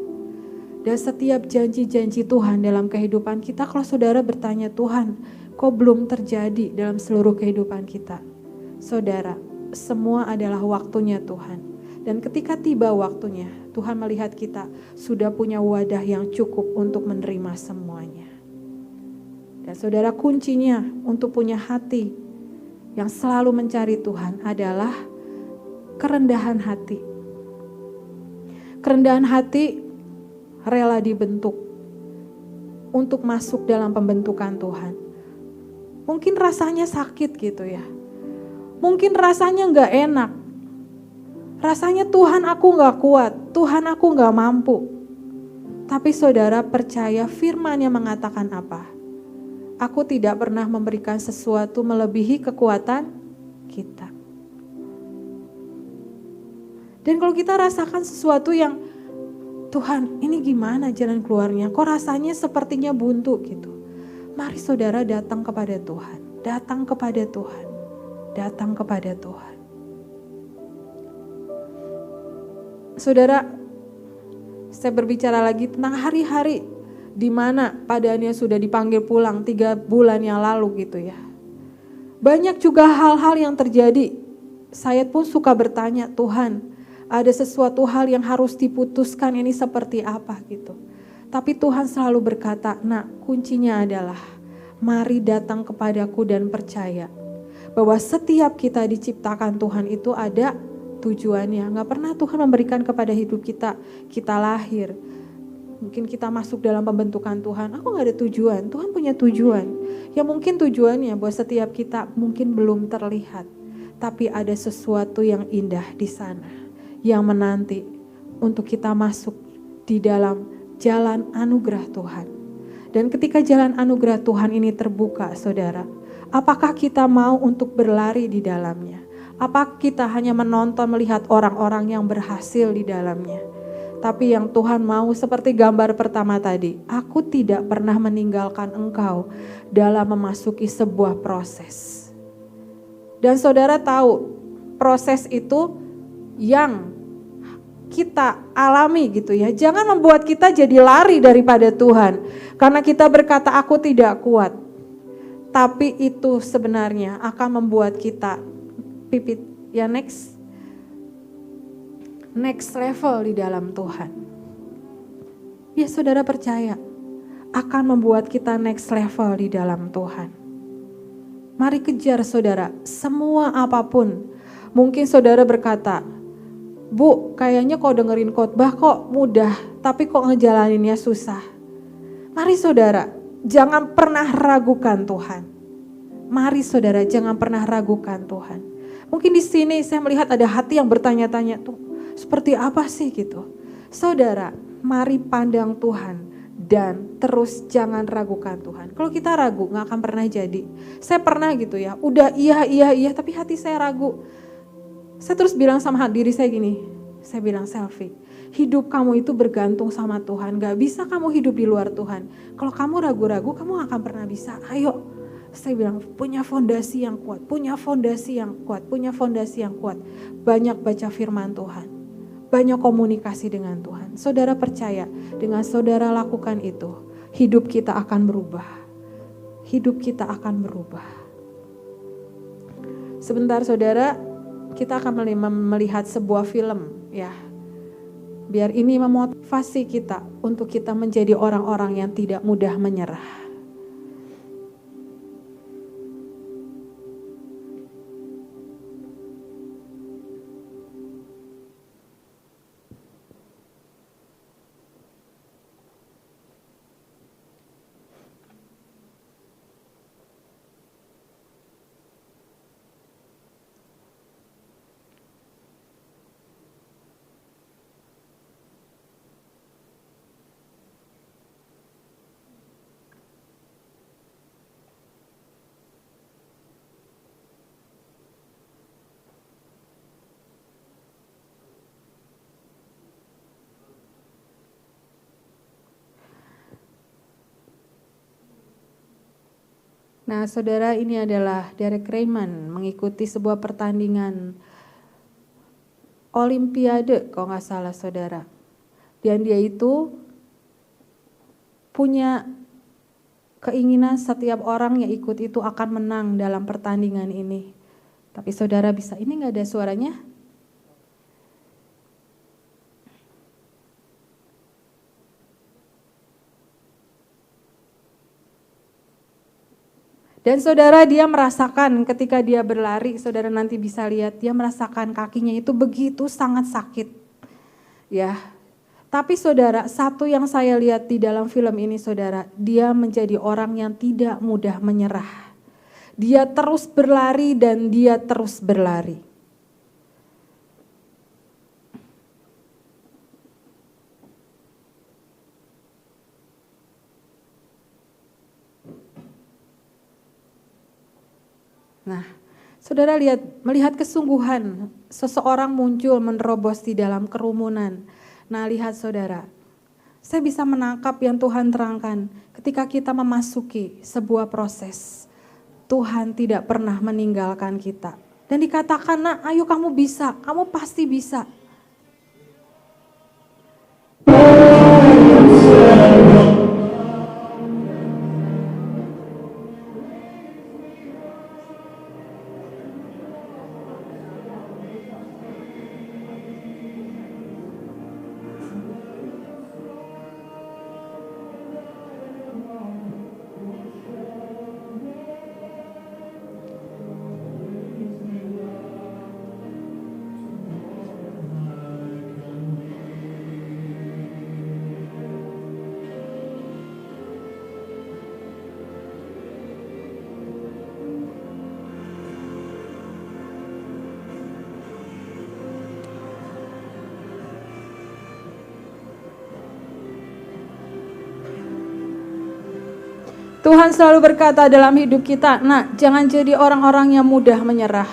Dan setiap janji-janji Tuhan dalam kehidupan kita, kalau saudara bertanya Tuhan, kok belum terjadi dalam seluruh kehidupan kita? Saudara, semua adalah waktunya Tuhan. Dan ketika tiba waktunya, Tuhan melihat kita sudah punya wadah yang cukup untuk menerima semuanya. Dan saudara, kuncinya untuk punya hati yang selalu mencari Tuhan adalah kerendahan hati. Kerendahan hati rela dibentuk untuk masuk dalam pembentukan Tuhan. Mungkin rasanya sakit gitu ya. Mungkin rasanya gak enak. Rasanya Tuhan aku gak kuat, Tuhan aku gak mampu. Tapi saudara percaya firman yang mengatakan apa? Aku tidak pernah memberikan sesuatu melebihi kekuatan kita. Dan kalau kita rasakan sesuatu yang, Tuhan ini gimana jalan keluarnya? Kok rasanya sepertinya buntu gitu. Mari saudara datang kepada Tuhan, datang kepada Tuhan. Datang kepada Tuhan. Saudara, saya berbicara lagi tentang hari-hari di mana padanya sudah dipanggil pulang 3 bulan yang lalu gitu ya. Banyak juga hal-hal yang terjadi. Saya pun suka bertanya, Tuhan, ada sesuatu hal yang harus diputuskan, ini seperti apa gitu. Tapi Tuhan selalu berkata, nah kuncinya adalah mari datang kepadaku dan percaya bahwa setiap kita diciptakan Tuhan itu ada tujuannya. Gak pernah Tuhan memberikan kepada hidup kita, kita lahir. Mungkin kita masuk dalam pembentukan Tuhan, aku gak ada tujuan. Tuhan punya tujuan. Ya mungkin tujuannya buat setiap kita mungkin belum terlihat. Tapi ada sesuatu yang indah di sana, yang menanti untuk kita masuk di dalam jalan anugerah Tuhan. Dan ketika jalan anugerah Tuhan ini terbuka, saudara, apakah kita mau untuk berlari di dalamnya? Apakah kita hanya menonton melihat orang-orang yang berhasil di dalamnya? Tapi yang Tuhan mau seperti gambar pertama tadi, aku tidak pernah meninggalkan engkau dalam memasuki sebuah proses. Dan saudara tahu, proses itu yang kita alami gitu ya. Jangan membuat kita jadi lari daripada Tuhan. Karena kita berkata aku tidak kuat. Tapi itu sebenarnya akan membuat kita pipit ya next level di dalam Tuhan. Ya saudara percaya akan membuat kita next level di dalam Tuhan. Mari kejar saudara, semua apapun. Mungkin saudara berkata, Bu, kayaknya kok dengerin khotbah kok mudah, tapi kok ngejalaninnya susah. Mari saudara, jangan pernah ragukan Tuhan. Mari saudara, jangan pernah ragukan Tuhan. Mungkin di sini saya melihat ada hati yang bertanya-tanya, tuh seperti apa sih gitu. Saudara, mari pandang Tuhan dan terus jangan ragukan Tuhan. Kalau kita ragu gak akan pernah jadi. Saya pernah gitu ya, udah iya, tapi hati saya ragu. Saya terus bilang sama diri saya gini, saya bilang Selvi, hidup kamu itu bergantung sama Tuhan, gak bisa kamu hidup di luar Tuhan. Kalau kamu ragu-ragu, kamu gak akan pernah bisa. Ayo, saya bilang punya fondasi yang kuat, punya fondasi yang kuat, punya fondasi yang kuat. Banyak baca firman Tuhan, banyak komunikasi dengan Tuhan. Saudara percaya, dengan saudara lakukan itu, hidup kita akan berubah. Hidup kita akan berubah. Sebentar saudara, kita akan melihat sebuah film ya. Biar ini memotivasi kita untuk kita menjadi orang-orang yang tidak mudah menyerah. Nah, saudara, ini adalah Derek Raymond mengikuti sebuah pertandingan Olimpiade, kalau nggak salah saudara. Dan dia itu punya keinginan setiap orang yang ikut itu akan menang dalam pertandingan ini. Tapi saudara bisa, ini nggak ada suaranya? Dan saudara, dia merasakan ketika dia berlari, saudara nanti bisa lihat, dia merasakan kakinya itu begitu sangat sakit. Ya, tapi saudara, satu yang saya lihat di dalam film ini saudara, dia menjadi orang yang tidak mudah menyerah. Dia terus berlari dan dia terus berlari. Nah, saudara melihat kesungguhan seseorang muncul menerobos di dalam kerumunan. Nah, lihat saudara, saya bisa menangkap yang Tuhan terangkan ketika kita memasuki sebuah proses. Tuhan tidak pernah meninggalkan kita. Dan dikatakan, nah ayo kamu bisa, kamu pasti bisa. Tuhan selalu berkata dalam hidup kita, nah jangan jadi orang-orang yang mudah menyerah.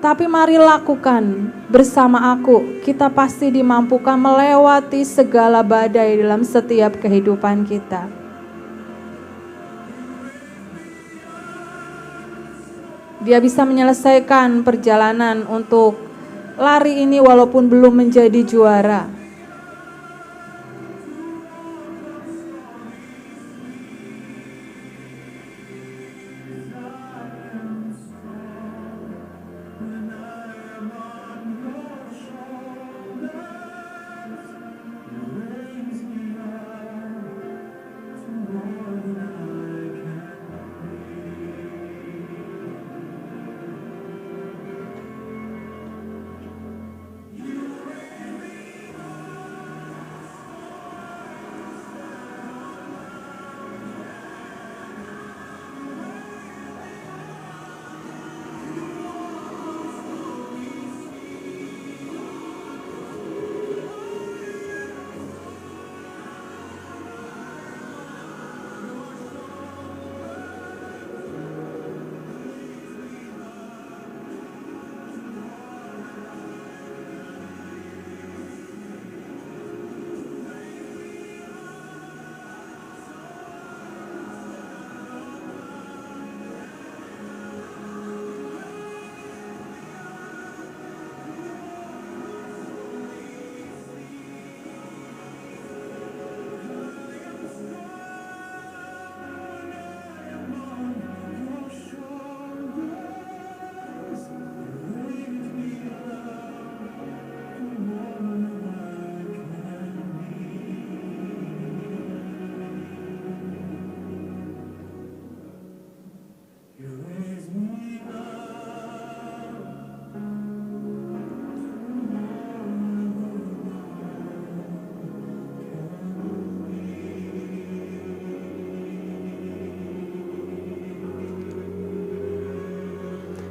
Tapi mari lakukan bersama aku, kita pasti dimampukan melewati segala badai dalam setiap kehidupan kita. Dia bisa menyelesaikan perjalanan untuk lari ini walaupun belum menjadi juara.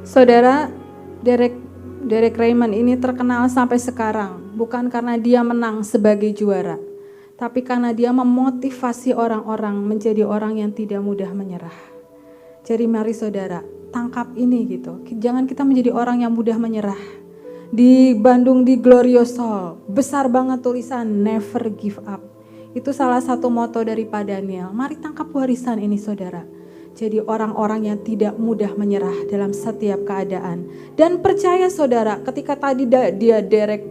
Saudara, Derek Raymond ini terkenal sampai sekarang bukan karena dia menang sebagai juara, tapi karena dia memotivasi orang-orang menjadi orang yang tidak mudah menyerah. Jadi mari saudara, tangkap ini gitu. Jangan kita menjadi orang yang mudah menyerah. Di Bandung di Glorious Soul, besar banget tulisan never give up. Itu salah satu moto dari Pak Daniel. Mari tangkap warisan ini saudara. jadi orang-orang yang tidak mudah menyerah dalam setiap keadaan. Dan percaya saudara, ketika tadi Derek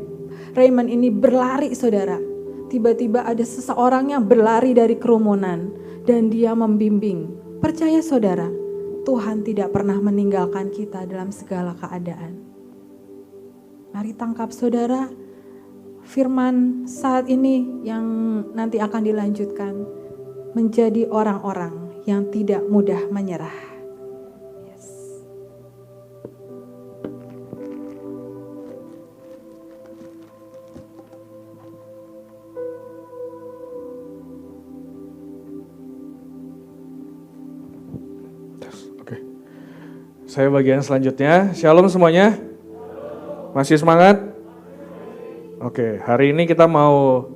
Raymond ini berlari saudara, tiba-tiba ada seseorang yang berlari dari kerumunan dan dia membimbing. Percaya saudara, Tuhan tidak pernah meninggalkan kita dalam segala keadaan. Mari tangkap saudara firman saat ini yang nanti akan dilanjutkan. Menjadi orang-orang yang tidak mudah menyerah. Yes. Oke. Saya bagian selanjutnya. Shalom semuanya. Masih semangat? Oke, hari ini kita mau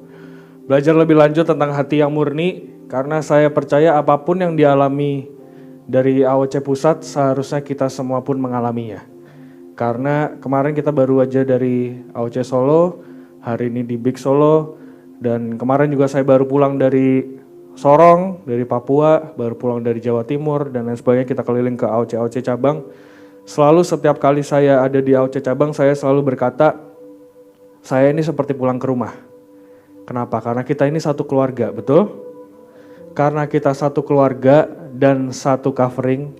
belajar lebih lanjut tentang hati yang murni. Karena saya percaya apapun yang dialami dari AOC Pusat seharusnya kita semua pun mengalaminya. Karena kemarin kita baru aja dari AOC Solo, hari ini di Big Solo, dan kemarin juga saya baru pulang dari Sorong, dari Papua, baru pulang dari Jawa Timur, dan lain sebagainya. Kita keliling ke AOC cabang. Selalu setiap kali saya ada di AOC cabang, saya selalu berkata, saya ini seperti pulang ke rumah. Kenapa? Karena kita ini satu keluarga, betul? Karena kita satu keluarga dan satu covering,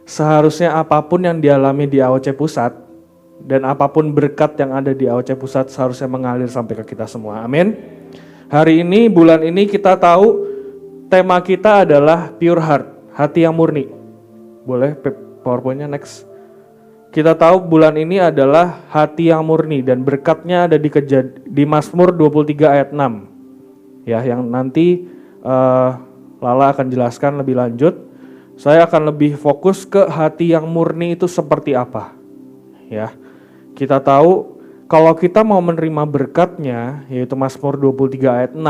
seharusnya apapun yang dialami di AOC Pusat dan apapun berkat yang ada di AOC Pusat seharusnya mengalir sampai ke kita semua. Amin. Hari ini, bulan ini kita tahu tema kita adalah pure heart, hati yang murni. Boleh PowerPoint-nya next. Kita tahu bulan ini adalah hati yang murni dan berkatnya ada di Mazmur 23 ayat 6. Ya, yang nanti Lala akan jelaskan lebih lanjut. Saya akan lebih fokus ke hati yang murni itu seperti apa. Ya, kita tahu kalau kita mau menerima berkatnya, yaitu Mazmur 23 ayat 6,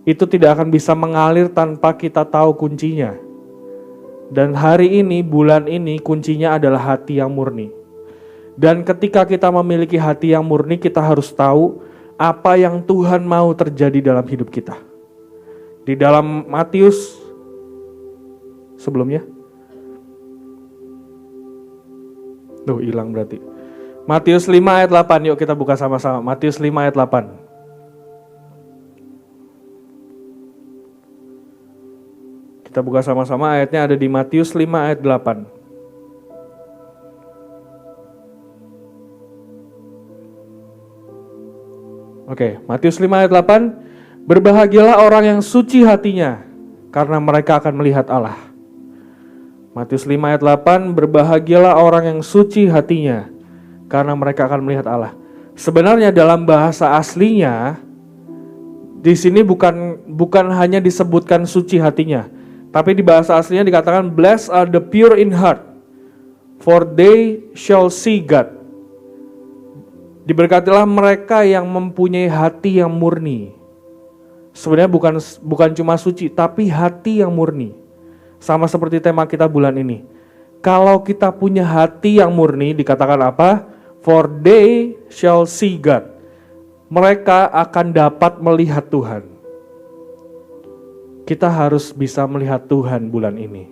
itu tidak akan bisa mengalir tanpa kita tahu kuncinya. Dan hari ini, bulan ini, kuncinya adalah hati yang murni. Dan ketika kita memiliki hati yang murni, kita harus tahu apa yang Tuhan mau terjadi dalam hidup kita. Di dalam Matius sebelumnya. Tuh hilang berarti. Matius 5 ayat 8, yuk kita buka sama-sama. Matius 5 ayat 8. Kita buka sama-sama, ayatnya ada di Matius 5 ayat 8. Oke, Matius 5 ayat 8. Berbahagialah orang yang suci hatinya, karena mereka akan melihat Allah. Matius 5 ayat 8, berbahagialah orang yang suci hatinya, karena mereka akan melihat Allah. Sebenarnya dalam bahasa aslinya, di sini bukan hanya disebutkan suci hatinya, tapi di bahasa aslinya dikatakan, blessed are the pure in heart, for they shall see God. Diberkatilah mereka yang mempunyai hati yang murni. Sebenarnya bukan cuma suci, tapi hati yang murni. Sama seperti tema kita bulan ini. Kalau kita punya hati yang murni, dikatakan apa? For they shall see God. Mereka akan dapat melihat Tuhan. Kita harus bisa melihat Tuhan bulan ini.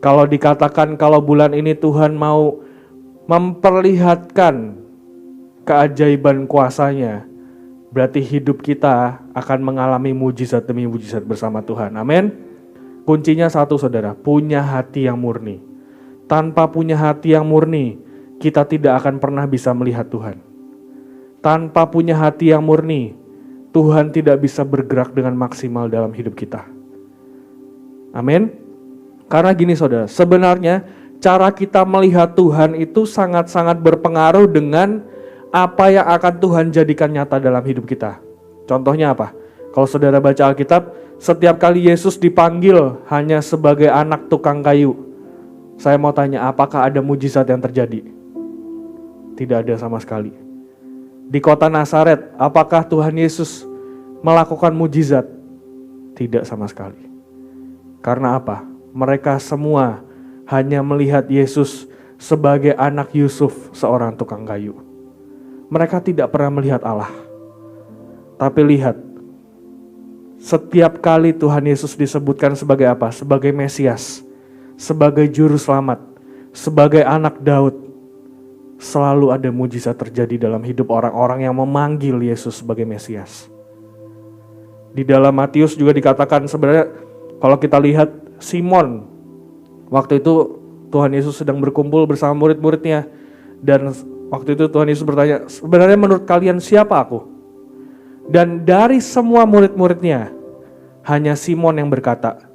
Kalau dikatakan kalau bulan ini Tuhan mau memperlihatkan keajaiban kuasa-Nya, berarti hidup kita akan mengalami mujizat demi mujizat bersama Tuhan. Amin. Kuncinya satu saudara, punya hati yang murni. Tanpa punya hati yang murni, kita tidak akan pernah bisa melihat Tuhan. Tanpa punya hati yang murni, Tuhan tidak bisa bergerak dengan maksimal dalam hidup kita. Amin. Karena gini saudara, sebenarnya cara kita melihat Tuhan itu sangat-sangat berpengaruh dengan apa yang akan Tuhan jadikan nyata dalam hidup kita. Contohnya apa? Kalau saudara baca Alkitab, setiap kali Yesus dipanggil hanya sebagai anak tukang kayu, saya mau tanya, apakah ada mujizat yang terjadi? Tidak ada sama sekali. Di kota Nazaret, apakah Tuhan Yesus melakukan mujizat? Tidak sama sekali. Karena apa? Mereka semua hanya melihat Yesus sebagai anak Yusuf, seorang tukang kayu. Mereka tidak pernah melihat Allah. Tapi lihat, setiap kali Tuhan Yesus disebutkan sebagai apa? Sebagai Mesias. sebagai juru selamat, sebagai anak Daud, selalu ada mujizat terjadi dalam hidup orang-orang yang memanggil Yesus sebagai Mesias. Di dalam Matius juga dikatakan sebenarnya kalau kita lihat Simon, waktu itu Tuhan Yesus sedang berkumpul bersama murid-muridnya, dan waktu itu Tuhan Yesus bertanya, sebenarnya menurut kalian siapa aku? Dan dari semua murid-muridnya, hanya Simon yang berkata.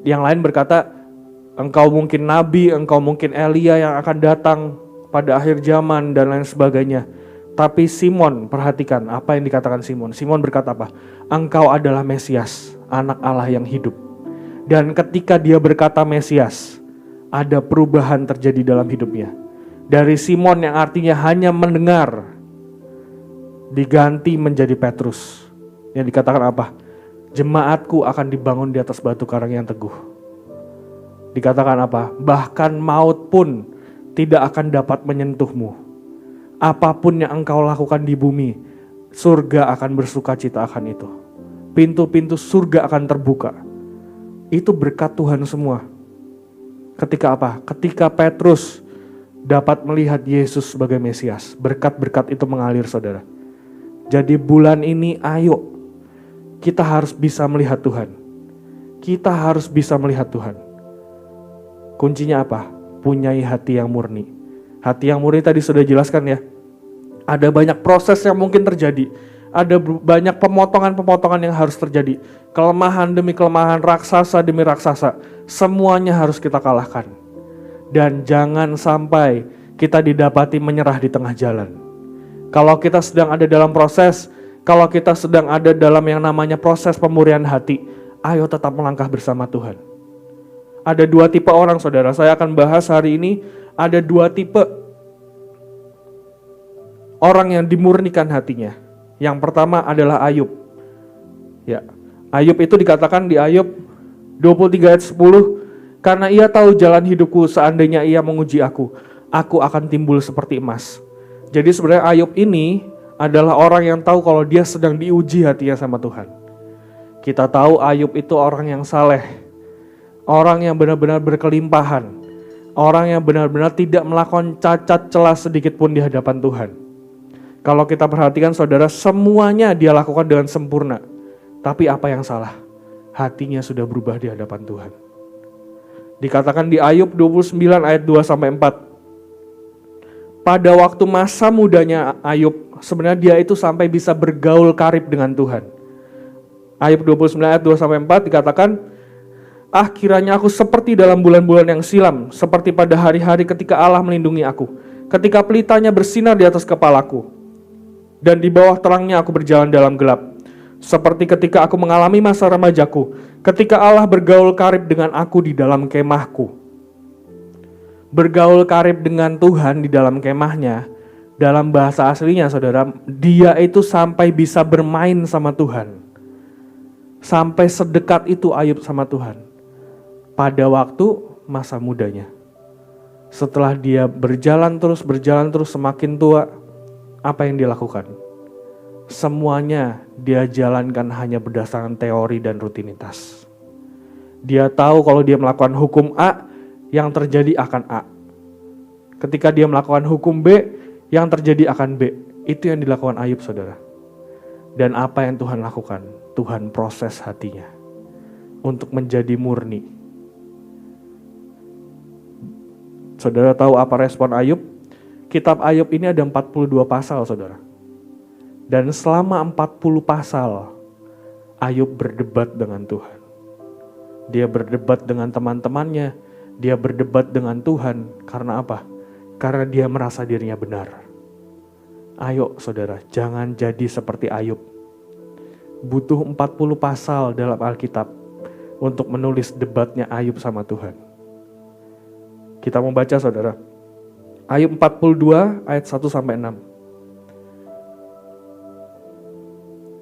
Yang lain berkata, engkau mungkin nabi, engkau mungkin Elia yang akan datang pada akhir zaman dan lain sebagainya. Tapi Simon, perhatikan apa yang dikatakan Simon. Simon berkata apa? Engkau adalah Mesias, anak Allah yang hidup. Dan ketika dia berkata Mesias, ada perubahan terjadi dalam hidupnya. Dari Simon yang artinya hanya mendengar, diganti menjadi Petrus. Yang dikatakan apa? Jemaatku akan dibangun di atas batu karang yang teguh. Dikatakan apa? Bahkan maut pun tidak akan dapat menyentuhmu. Apapun yang engkau lakukan di bumi, surga akan bersukacita akan itu. Pintu-pintu surga akan terbuka. Itu berkat Tuhan semua. Ketika apa? Ketika Petrus dapat melihat Yesus sebagai Mesias, berkat-berkat itu mengalir, saudara. Jadi bulan ini ayo, kita harus bisa melihat Tuhan. Kita harus bisa melihat Tuhan. Kuncinya apa? Punyai hati yang murni. Hati yang murni tadi sudah jelaskan ya. Ada banyak proses yang mungkin terjadi. Ada banyak pemotongan-pemotongan yang harus terjadi. Kelemahan demi kelemahan, raksasa demi raksasa. Semuanya harus kita kalahkan. Dan jangan sampai kita didapati menyerah di tengah jalan. Kalau kita sedang ada dalam proses, kalau kita sedang ada dalam yang namanya proses pemurihan hati, ayo tetap melangkah bersama Tuhan. Ada dua tipe orang, saudara. Saya akan bahas hari ini, ada dua tipe orang yang dimurnikan hatinya. Yang pertama adalah Ayub. Ya, Ayub itu dikatakan di Ayub 23 ayat 10, karena ia tahu jalan hidupku, seandainya ia menguji aku akan timbul seperti emas. Jadi sebenarnya Ayub ini adalah orang yang tahu kalau dia sedang diuji hatinya sama Tuhan. Kita tahu Ayub itu orang yang saleh, orang yang benar-benar berkelimpahan, orang yang benar-benar tidak melakukan cacat celah sedikit pun di hadapan Tuhan. Kalau kita perhatikan, saudara, semuanya dia lakukan dengan sempurna. Tapi apa yang salah? Hatinya sudah berubah di hadapan Tuhan. Dikatakan di Ayub 29 ayat 2-4. Pada waktu masa mudanya Ayub, sebenarnya dia itu sampai bisa bergaul karib dengan Tuhan. Ayub 29 ayat 2-4 dikatakan, kiranya aku seperti dalam bulan-bulan yang silam, seperti pada hari-hari ketika Allah melindungi aku, ketika pelitanya bersinar di atas kepalaku, dan di bawah terangnya aku berjalan dalam gelap. Seperti ketika aku mengalami masa remajaku, ketika Allah bergaul karib dengan aku di dalam kemahku. Bergaul karib dengan Tuhan di dalam kemahnya, dalam bahasa aslinya, saudara, dia itu sampai bisa bermain sama Tuhan. Sampai sedekat itu Ayub sama Tuhan. Pada waktu masa mudanya. Setelah dia berjalan terus semakin tua, apa yang dia lakukan? Semuanya dia jalankan hanya berdasarkan teori dan rutinitas. Dia tahu kalau dia melakukan hukum A, yang terjadi akan A. Ketika dia melakukan hukum B, yang terjadi akan B. Itu yang dilakukan Ayub, saudara. Dan apa yang Tuhan lakukan? Tuhan proses hatinya untuk menjadi murni. Saudara tahu apa respon Ayub? Kitab Ayub ini ada 42 pasal, saudara. Dan selama 40 pasal, Ayub berdebat dengan Tuhan. Dia berdebat dengan teman-temannya, dia berdebat dengan Tuhan. Karena apa? Karena dia merasa dirinya benar. Ayo saudara, jangan jadi seperti Ayub. Butuh 40 pasal dalam Alkitab untuk menulis debatnya Ayub sama Tuhan. Kita mau baca, saudara. Ayub 42 ayat 1-6.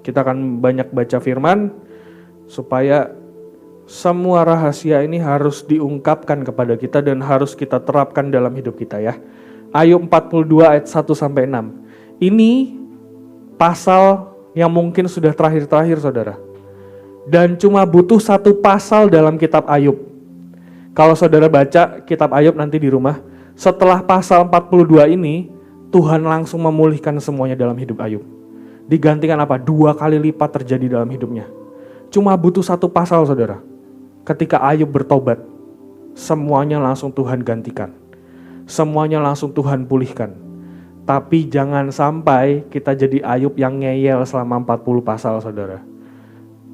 Kita akan banyak baca firman supaya semua rahasia ini harus diungkapkan kepada kita dan harus kita terapkan dalam hidup kita ya. Ayub 42 ayat 1-6. Ini pasal yang mungkin sudah terakhir-terakhir, saudara. Dan cuma butuh satu pasal dalam kitab Ayub. Kalau saudara baca kitab Ayub nanti di rumah, setelah pasal 42 ini, Tuhan langsung memulihkan semuanya dalam hidup Ayub. Digantikan apa? 2 kali lipat terjadi dalam hidupnya. Cuma butuh 1 pasal saudara. Ketika Ayub bertobat, semuanya langsung Tuhan gantikan. Semuanya langsung Tuhan pulihkan. Tapi jangan sampai kita jadi Ayub yang ngeyel selama 40 pasal saudara.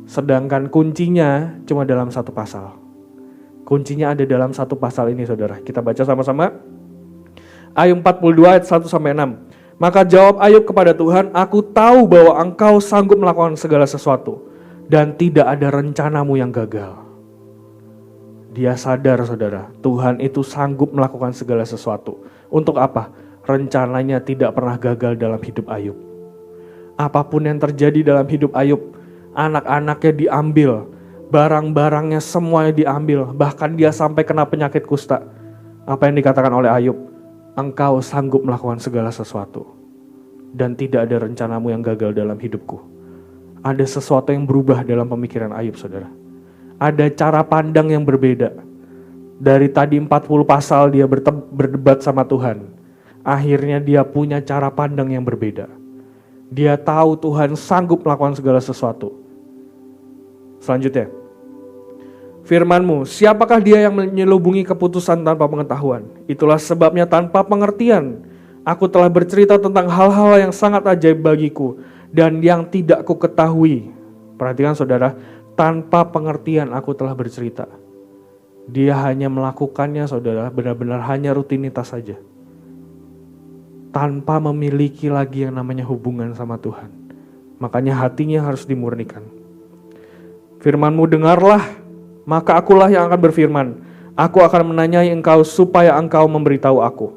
Sedangkan kuncinya cuma dalam 1 pasal. Kuncinya ada dalam 1 pasal ini saudara. Kita baca sama-sama. Ayub 42 ayat 1-6. Maka jawab Ayub kepada Tuhan, aku tahu bahwa engkau sanggup melakukan segala sesuatu. Dan tidak ada rencanamu yang gagal. Dia sadar saudara, Tuhan itu sanggup melakukan segala sesuatu. Untuk apa? Rencananya tidak pernah gagal dalam hidup Ayub. Apapun yang terjadi dalam hidup Ayub, anak-anaknya diambil, barang-barangnya semuanya diambil, bahkan dia sampai kena penyakit kusta. Apa yang dikatakan oleh Ayub? Engkau sanggup melakukan segala sesuatu. Dan tidak ada rencanamu yang gagal dalam hidupku. Ada sesuatu yang berubah dalam pemikiran Ayub saudara. Ada cara pandang yang berbeda. Dari tadi 40 pasal dia berdebat sama Tuhan. Akhirnya dia punya cara pandang yang berbeda. Dia tahu Tuhan sanggup melakukan segala sesuatu. Selanjutnya. Firman-Mu, siapakah dia yang menyelubungi keputusan tanpa pengetahuan? Itulah sebabnya tanpa pengertian. Aku telah bercerita tentang hal-hal yang sangat ajaib bagiku. Dan yang tidak ku ketahui. Perhatikan saudara, tanpa pengertian aku telah bercerita. Dia hanya melakukannya saudara, benar-benar hanya rutinitas saja. Tanpa memiliki lagi yang namanya hubungan sama Tuhan. Makanya hatinya harus dimurnikan. Firman-Mu dengarlah, maka akulah yang akan berfirman. Aku akan menanyai engkau supaya engkau memberitahu aku.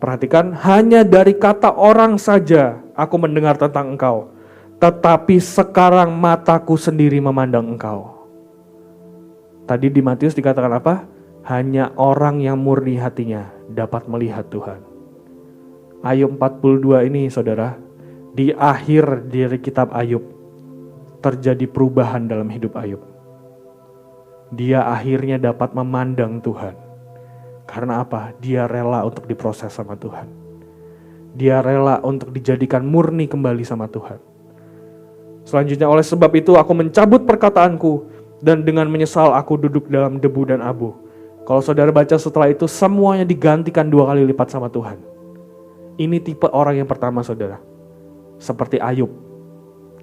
Perhatikan, hanya dari kata orang saja aku mendengar tentang engkau. Tetapi sekarang mataku sendiri memandang engkau. Tadi di Matius dikatakan apa? Hanya orang yang murni hatinya dapat melihat Tuhan. Ayub 42 ini saudara, di akhir dari kitab Ayub, terjadi perubahan dalam hidup Ayub. Dia akhirnya dapat memandang Tuhan. Karena apa? Dia rela untuk diproses sama Tuhan. Dia rela untuk dijadikan murni kembali sama Tuhan. Selanjutnya, oleh sebab itu aku mencabut perkataanku dan dengan menyesal aku duduk dalam debu dan abu. Kalau saudara baca setelah itu, semuanya digantikan 2 kali lipat sama Tuhan. Ini tipe orang yang pertama saudara. Seperti Ayub.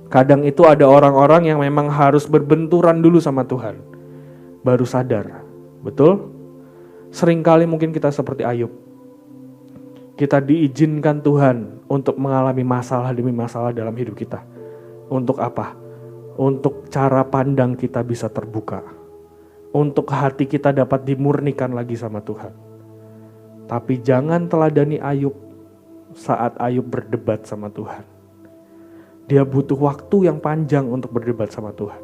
Kadang itu ada orang-orang yang memang harus berbenturan dulu sama Tuhan. Baru sadar. Betul? Seringkali mungkin kita seperti Ayub. Kita diizinkan Tuhan untuk mengalami masalah demi masalah dalam hidup kita. Untuk apa? Untuk cara pandang kita bisa terbuka. Untuk hati kita dapat dimurnikan lagi sama Tuhan. Tapi jangan teladani Ayub saat Ayub berdebat sama Tuhan. Dia butuh waktu yang panjang untuk berdebat sama Tuhan.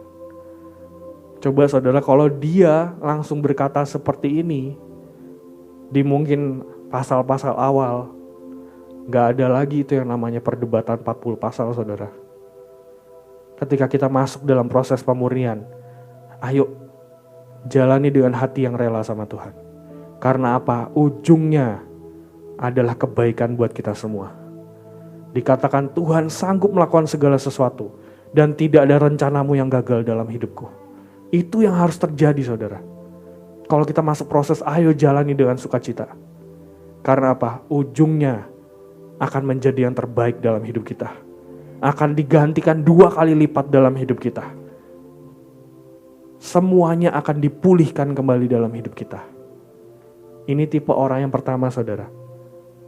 Coba saudara, kalau dia langsung berkata seperti ini, di mungkin pasal-pasal awal, gak ada lagi itu yang namanya perdebatan 40 pasal saudara. Ketika kita masuk dalam proses pemurnian, ayo jalani dengan hati yang rela sama Tuhan. Karena apa? Ujungnya adalah kebaikan buat kita semua. Dikatakan Tuhan sanggup melakukan segala sesuatu dan tidak ada rencanamu yang gagal dalam hidupku. Itu yang harus terjadi saudara. Kalau kita masuk proses, ayo jalani dengan sukacita. Karena apa? Ujungnya akan menjadi yang terbaik dalam hidup kita. Akan digantikan 2 kali lipat dalam hidup kita. Semuanya akan dipulihkan kembali dalam hidup kita. Ini tipe orang yang pertama saudara.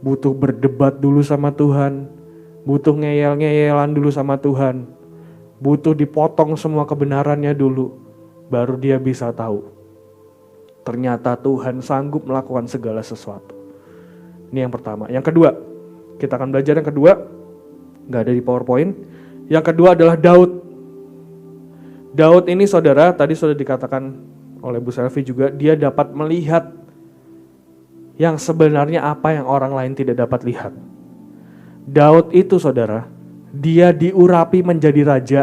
Butuh berdebat dulu sama Tuhan. Butuh ngeyel-ngeyelan dulu sama Tuhan. Butuh dipotong semua kebenarannya dulu. Baru dia bisa tahu. Ternyata Tuhan sanggup melakukan segala sesuatu. Ini yang pertama. Yang kedua, kita akan belajar yang kedua. Gak ada di PowerPoint. Yang kedua adalah Daud. Daud ini saudara, tadi sudah dikatakan oleh Bu Selvi juga, dia dapat melihat yang sebenarnya apa yang orang lain tidak dapat lihat. Daud itu saudara, dia diurapi menjadi raja.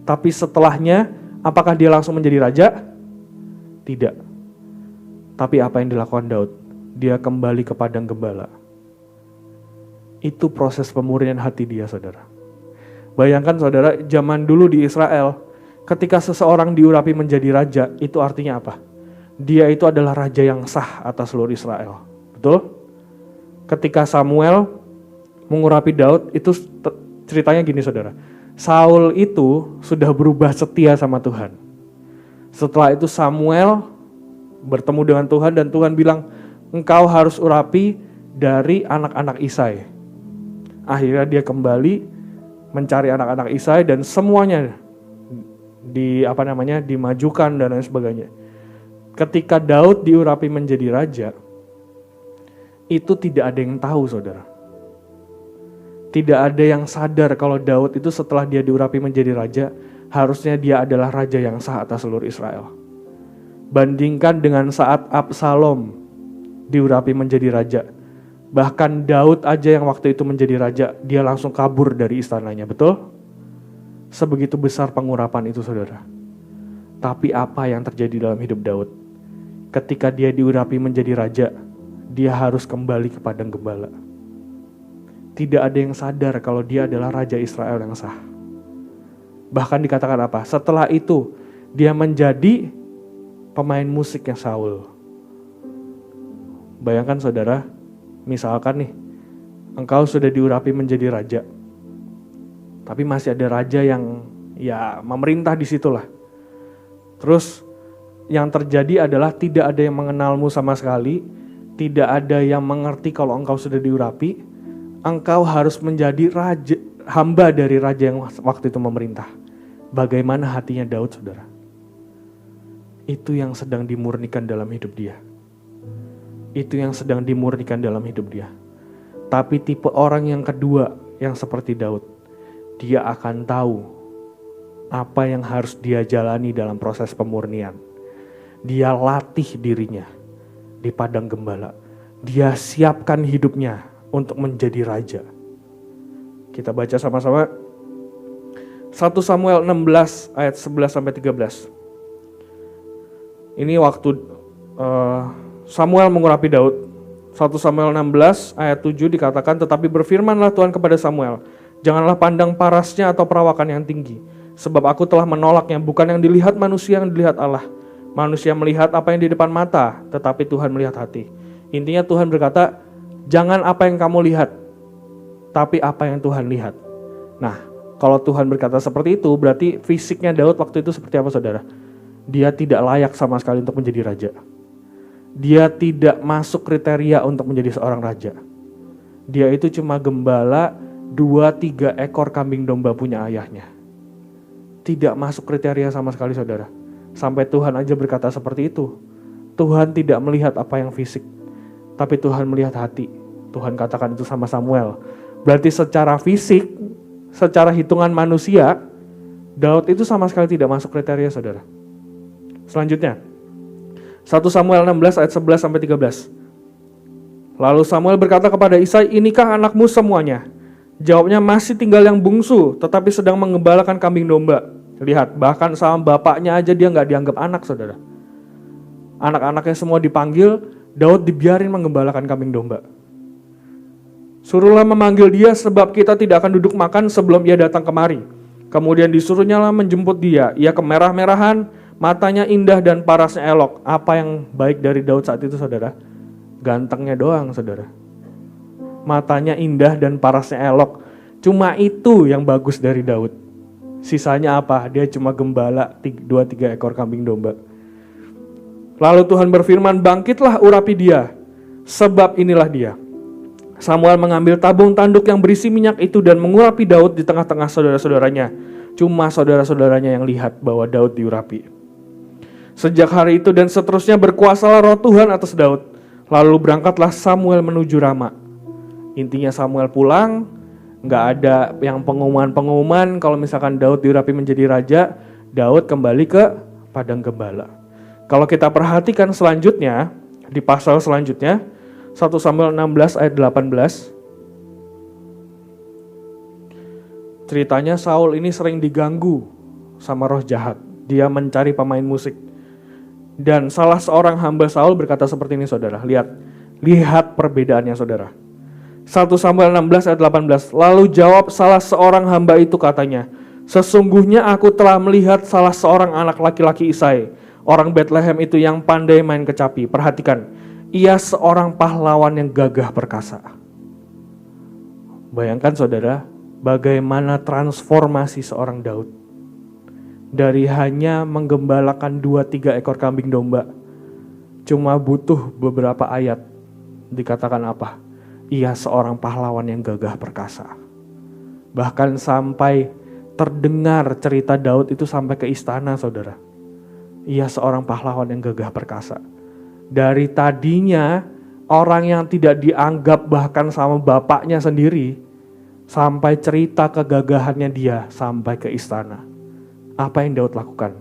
Tapi setelahnya, apakah dia langsung menjadi raja? Tidak. Tapi apa yang dilakukan Daud? Dia kembali ke padang gembala. Itu proses pemurnian hati dia, saudara. Bayangkan saudara, zaman dulu di Israel, ketika seseorang diurapi menjadi raja, itu artinya apa? Dia itu adalah raja yang sah atas seluruh Israel. Betul? Ketika Samuel mengurapi Daud, itu ceritanya gini saudara. Saul itu sudah berubah setia sama Tuhan. Setelah itu Samuel bertemu dengan Tuhan dan Tuhan bilang, engkau harus urapi dari anak-anak Isai. Akhirnya dia kembali mencari anak-anak Isai dan semuanya dimajukan dan lain sebagainya. Ketika Daud diurapi menjadi raja, itu tidak ada yang tahu saudara. Tidak ada yang sadar kalau Daud itu setelah dia diurapi menjadi raja, harusnya dia adalah raja yang sah atas seluruh Israel. Bandingkan dengan saat Absalom diurapi menjadi raja. Bahkan Daud aja yang waktu itu menjadi raja, dia langsung kabur dari istananya, betul? Sebegitu besar pengurapan itu saudara. Tapi apa yang terjadi dalam hidup Daud? Ketika dia diurapi menjadi raja, dia harus kembali ke padang gembala. Tidak ada yang sadar kalau dia adalah raja Israel yang sah. Bahkan dikatakan apa? Setelah itu dia menjadi pemain musiknya Saul. Bayangkan saudara, misalkan nih, engkau sudah diurapi menjadi raja, tapi masih ada raja yang memerintah di situlah. Terus yang terjadi adalah tidak ada yang mengenalmu sama sekali, tidak ada yang mengerti kalau engkau sudah diurapi, engkau harus menjadi raja, hamba dari raja yang waktu itu memerintah. Bagaimana hatinya Daud saudara? Itu yang sedang dimurnikan dalam hidup dia. Itu yang sedang dimurnikan dalam hidup dia. Tapi tipe orang yang kedua yang seperti Daud, dia akan tahu apa yang harus dia jalani dalam proses pemurnian. Dia latih dirinya di padang gembala. Dia siapkan hidupnya untuk menjadi raja. Kita baca sama-sama 1 Samuel 16 ayat 11 sampai 13. Ini waktu Samuel mengurapi Daud. 1 Samuel 16 ayat 7 dikatakan, tetapi berfirmanlah Tuhan kepada Samuel, janganlah pandang parasnya atau perawakan yang tinggi, sebab aku telah menolaknya. Bukan yang dilihat manusia, yang dilihat Allah. Manusia melihat apa yang di depan mata, tetapi Tuhan melihat hati. Intinya Tuhan berkata, jangan apa yang kamu lihat, tapi apa yang Tuhan lihat. Nah, kalau Tuhan berkata seperti itu, berarti fisiknya Daud waktu itu seperti apa saudara? Dia tidak layak sama sekali untuk menjadi raja. Dia tidak masuk kriteria untuk menjadi seorang raja. Dia itu cuma gembala 2-3 ekor kambing domba punya ayahnya. Tidak masuk kriteria sama sekali saudara. Sampai Tuhan aja berkata seperti itu. Tuhan tidak melihat apa yang fisik, tapi Tuhan melihat hati. Tuhan katakan itu sama Samuel. Berarti secara fisik, secara hitungan manusia, Daud itu sama sekali tidak masuk kriteria saudara. Selanjutnya 1 Samuel 16 ayat 11 sampai 13. Lalu Samuel berkata kepada Isai, inikah anakmu semuanya? Jawabnya, masih tinggal yang bungsu, tetapi sedang mengembalakan kambing domba. Lihat, bahkan sama bapaknya aja dia gak dianggap anak saudara. Anak-anaknya semua dipanggil, Daud dibiarin mengembalakan kambing domba. Suruhlah memanggil dia, sebab kita tidak akan duduk makan sebelum ia datang kemari. Kemudian disuruhnya lah menjemput dia. Ia kemerah-merahan, matanya indah dan parasnya elok. Apa yang baik dari Daud saat itu saudara? Gantengnya doang saudara. Matanya indah dan parasnya elok. Cuma itu yang bagus dari Daud. Sisanya apa? Dia cuma gembala 2-3 ekor kambing domba. Lalu Tuhan berfirman, bangkitlah urapi dia, sebab inilah dia. Samuel mengambil tabung tanduk yang berisi minyak itu dan mengurapi Daud di tengah-tengah saudara-saudaranya. Cuma saudara-saudaranya yang lihat bahwa Daud diurapi. Sejak hari itu dan seterusnya berkuasalah roh Tuhan atas Daud. Lalu berangkatlah Samuel menuju Rama. Intinya Samuel pulang, gak ada yang pengumuman-pengumuman kalau misalkan Daud diurapi menjadi raja, Daud kembali ke padang gembala. Kalau kita perhatikan selanjutnya, di pasal selanjutnya, 1 Samuel 16 ayat 18. Ceritanya Saul ini sering diganggu sama roh jahat. Dia mencari pemain musik. Dan salah seorang hamba Saul berkata seperti ini saudara. Lihat perbedaannya saudara. 1 Samuel 16 ayat 18. Lalu jawab salah seorang hamba itu katanya, sesungguhnya aku telah melihat salah seorang anak laki-laki Isai, orang Bethlehem itu yang pandai main kecapi. Perhatikan, ia seorang pahlawan yang gagah perkasa. Bayangkan saudara, bagaimana transformasi seorang Daud. Dari hanya menggembalakan 2-3 ekor kambing domba, cuma butuh beberapa ayat, dikatakan apa? Ia seorang pahlawan yang gagah perkasa. Bahkan sampai terdengar cerita Daud itu sampai ke istana saudara. Ia seorang pahlawan yang gagah perkasa. Dari tadinya orang yang tidak dianggap bahkan sama bapaknya sendiri, sampai cerita kegagahannya dia sampai ke istana. Apa yang Daud lakukan?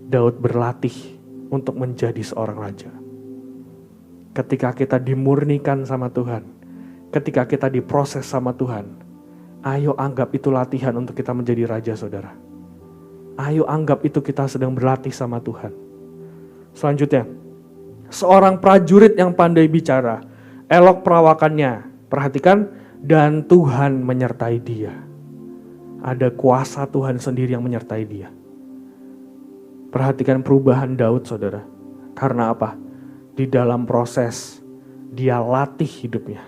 Daud berlatih untuk menjadi seorang raja. Ketika kita dimurnikan sama Tuhan, ketika kita diproses sama Tuhan, ayo anggap itu latihan untuk kita menjadi raja saudara. Ayo anggap itu kita sedang berlatih sama Tuhan. Selanjutnya, seorang prajurit yang pandai bicara, elok perawakannya, perhatikan, dan Tuhan menyertai dia. Ada kuasa Tuhan sendiri yang menyertai dia. Perhatikan perubahan Daud saudara. Karena apa? Di dalam proses dia latih hidupnya.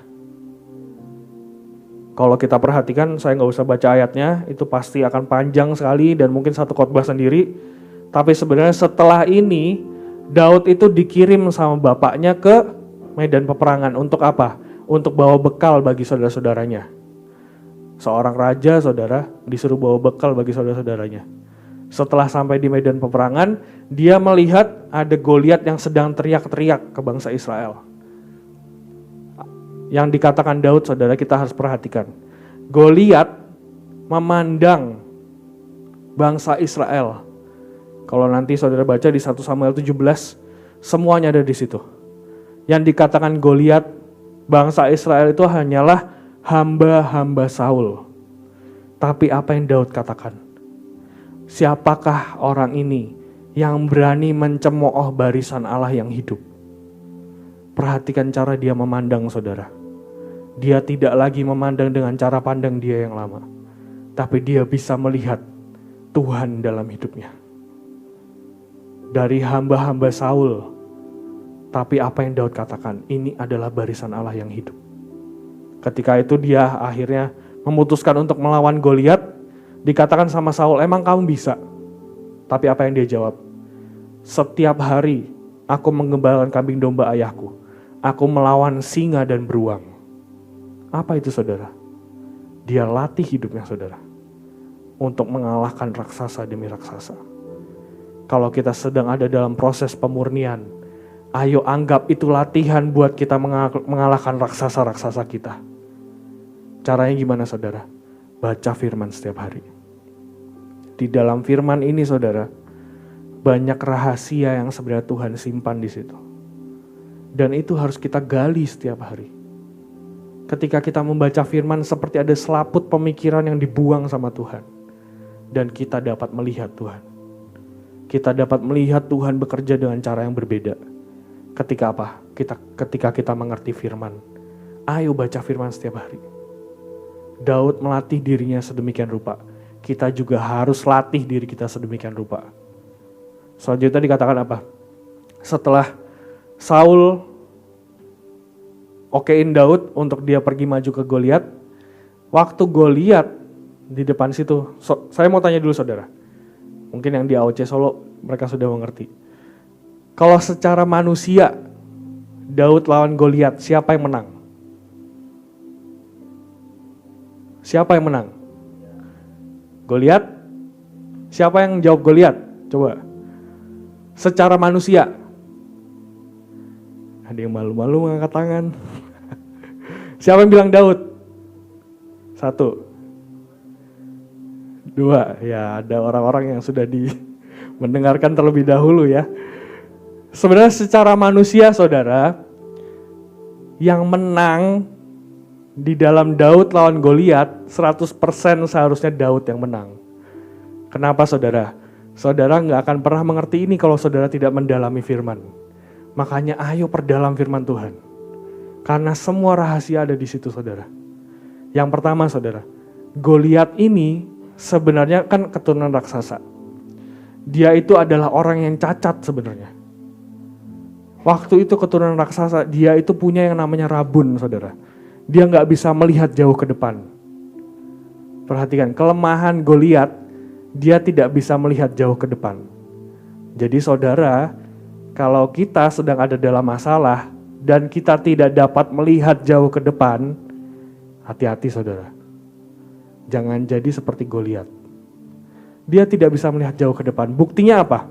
Kalau kita perhatikan, saya nggak usah baca ayatnya, itu pasti akan panjang sekali dan mungkin satu khotbah sendiri. Tapi sebenarnya setelah ini, Daud itu dikirim sama bapaknya ke medan peperangan. Untuk apa? Untuk bawa bekal bagi saudara-saudaranya. Seorang raja saudara disuruh bawa bekal bagi saudara-saudaranya. Setelah sampai di medan peperangan, dia melihat ada Goliat yang sedang teriak-teriak ke bangsa Israel. Yang dikatakan Daud saudara, kita harus perhatikan. Goliat memandang bangsa Israel. Kalau nanti saudara baca di 1 Samuel 17, semuanya ada di situ. Yang dikatakan Goliat, bangsa Israel itu hanyalah hamba-hamba Saul. Tapi apa yang Daud katakan? Siapakah orang ini yang berani mencemooh barisan Allah yang hidup? Perhatikan cara dia memandang saudara. Dia tidak lagi memandang dengan cara pandang dia yang lama. Tapi dia bisa melihat Tuhan dalam hidupnya. Dari hamba-hamba Saul. Tapi apa yang Daud katakan? Ini adalah barisan Allah yang hidup. Ketika itu dia akhirnya memutuskan untuk melawan Goliat. Dikatakan sama Saul, emang kamu bisa? Tapi apa yang dia jawab? Setiap hari aku menggembalakan kambing domba ayahku. Aku melawan singa dan beruang. Apa itu saudara? Dia latih hidupnya saudara. Untuk mengalahkan raksasa demi raksasa. Kalau kita sedang ada dalam proses pemurnian, ayo anggap itu latihan buat kita mengalahkan raksasa-raksasa kita. Caranya gimana saudara? Baca firman setiap hari. Di dalam firman ini saudara, banyak rahasia yang sebenarnya Tuhan simpan di situ. Dan itu harus kita gali setiap hari. Ketika kita membaca firman seperti ada selaput pemikiran yang dibuang sama Tuhan. Dan kita dapat melihat Tuhan. Kita dapat melihat Tuhan bekerja dengan cara yang berbeda. Ketika apa? Ketika kita mengerti firman. Ayo baca firman setiap hari. Daud melatih dirinya sedemikian rupa. Kita juga harus latih diri kita sedemikian rupa. Selanjutnya dikatakan apa? Setelah Saul okein Daud untuk dia pergi maju ke Goliat. Waktu Goliat di depan situ. Saya mau tanya dulu saudara. Mungkin yang di AOC Solo mereka sudah mengerti. Kalau secara manusia Daud lawan Goliat, siapa yang menang? Siapa yang menang? Goliat? Siapa yang jawab Goliat? Coba. Secara manusia. Ada yang malu-malu mengangkat tangan. Siapa yang bilang Daud? 1, 2. Ya ada orang-orang yang sudah mendengarkan terlebih dahulu ya. Sebenarnya secara manusia saudara, yang menang di dalam Daud lawan Goliat 100% seharusnya Daud yang menang. Kenapa saudara? Saudara nggak akan pernah mengerti ini kalau saudara tidak mendalami firman. Makanya ayo perdalam firman Tuhan. Karena semua rahasia ada di situ saudara. Yang pertama saudara, Goliat ini sebenarnya kan keturunan raksasa. Dia itu adalah orang yang cacat sebenarnya. Waktu itu keturunan raksasa, dia itu punya yang namanya rabun saudara. Dia nggak bisa melihat jauh ke depan. Perhatikan, kelemahan Goliat, dia tidak bisa melihat jauh ke depan. Jadi saudara, kalau kita sedang ada dalam masalah dan kita tidak dapat melihat jauh ke depan, hati-hati saudara. Jangan jadi seperti Goliat. Dia tidak bisa melihat jauh ke depan. Buktinya apa?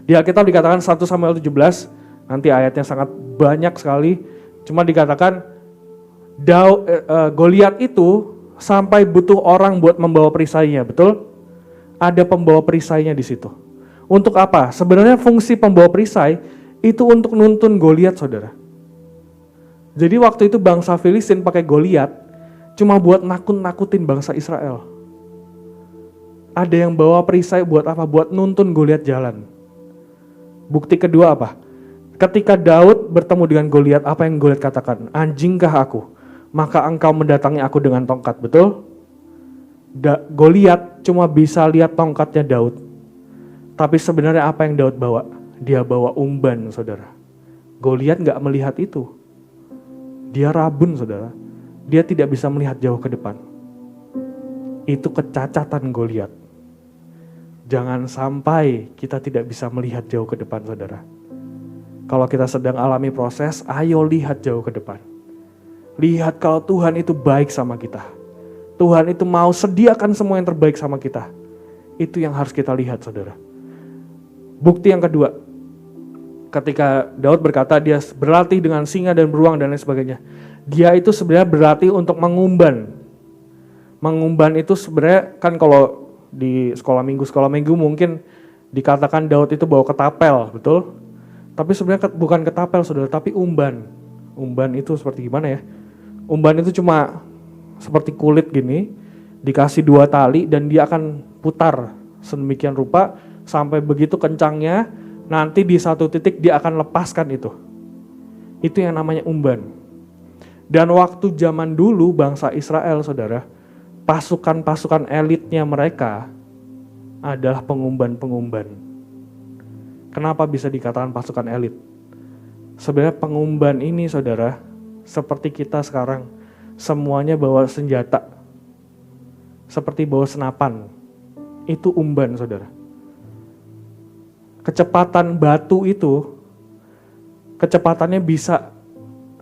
Di Alkitab dikatakan 1 Samuel 17, nanti ayatnya sangat banyak sekali. Cuma dikatakan Goliat itu sampai butuh orang buat membawa perisainya, betul? Ada pembawa perisainya di situ. Untuk apa? Sebenarnya fungsi pembawa perisai itu untuk nuntun Goliat, saudara. Jadi waktu itu bangsa Filistin pakai Goliat cuma buat nakut-nakutin bangsa Israel. Ada yang bawa perisai buat apa? Buat nuntun Goliat jalan. Bukti kedua apa? Ketika Daud bertemu dengan Goliat, apa yang Goliat katakan? Anjingkah aku? Maka engkau mendatangi aku dengan tongkat, betul? Goliat cuma bisa lihat tongkatnya Daud. Tapi sebenarnya apa yang Daud bawa? Dia bawa umban, saudara. Goliat gak melihat itu. Dia rabun, saudara. Dia tidak bisa melihat jauh ke depan. Itu kecacatan Goliat. Jangan sampai kita tidak bisa melihat jauh ke depan, saudara. Kalau kita sedang alami proses, ayo lihat jauh ke depan. Lihat kalau Tuhan itu baik sama kita. Tuhan itu mau sediakan semua yang terbaik sama kita. Itu yang harus kita lihat, saudara. Bukti yang kedua, ketika Daud berkata dia berlatih dengan singa dan beruang dan lain sebagainya. Dia itu sebenarnya berlatih untuk mengumban. Mengumban itu sebenarnya kan kalau di sekolah minggu mungkin dikatakan Daud itu bawa ketapel, betul? Tapi sebenarnya bukan ketapel, saudara, tapi umban. Umban itu seperti gimana ya? Umban itu cuma seperti kulit gini, dikasih 2 tali dan dia akan putar sedemikian rupa sampai begitu kencangnya, nanti di satu titik dia akan lepaskan itu. Itu yang namanya umban. Dan waktu zaman dulu bangsa Israel, saudara, pasukan-pasukan elitnya mereka adalah pengumban-pengumban. Kenapa bisa dikatakan pasukan elit? Sebenarnya pengumban ini, saudara, seperti kita sekarang, semuanya bawa senjata. Seperti bawa senapan. Itu umban, saudara. Kecepatan batu itu, kecepatannya bisa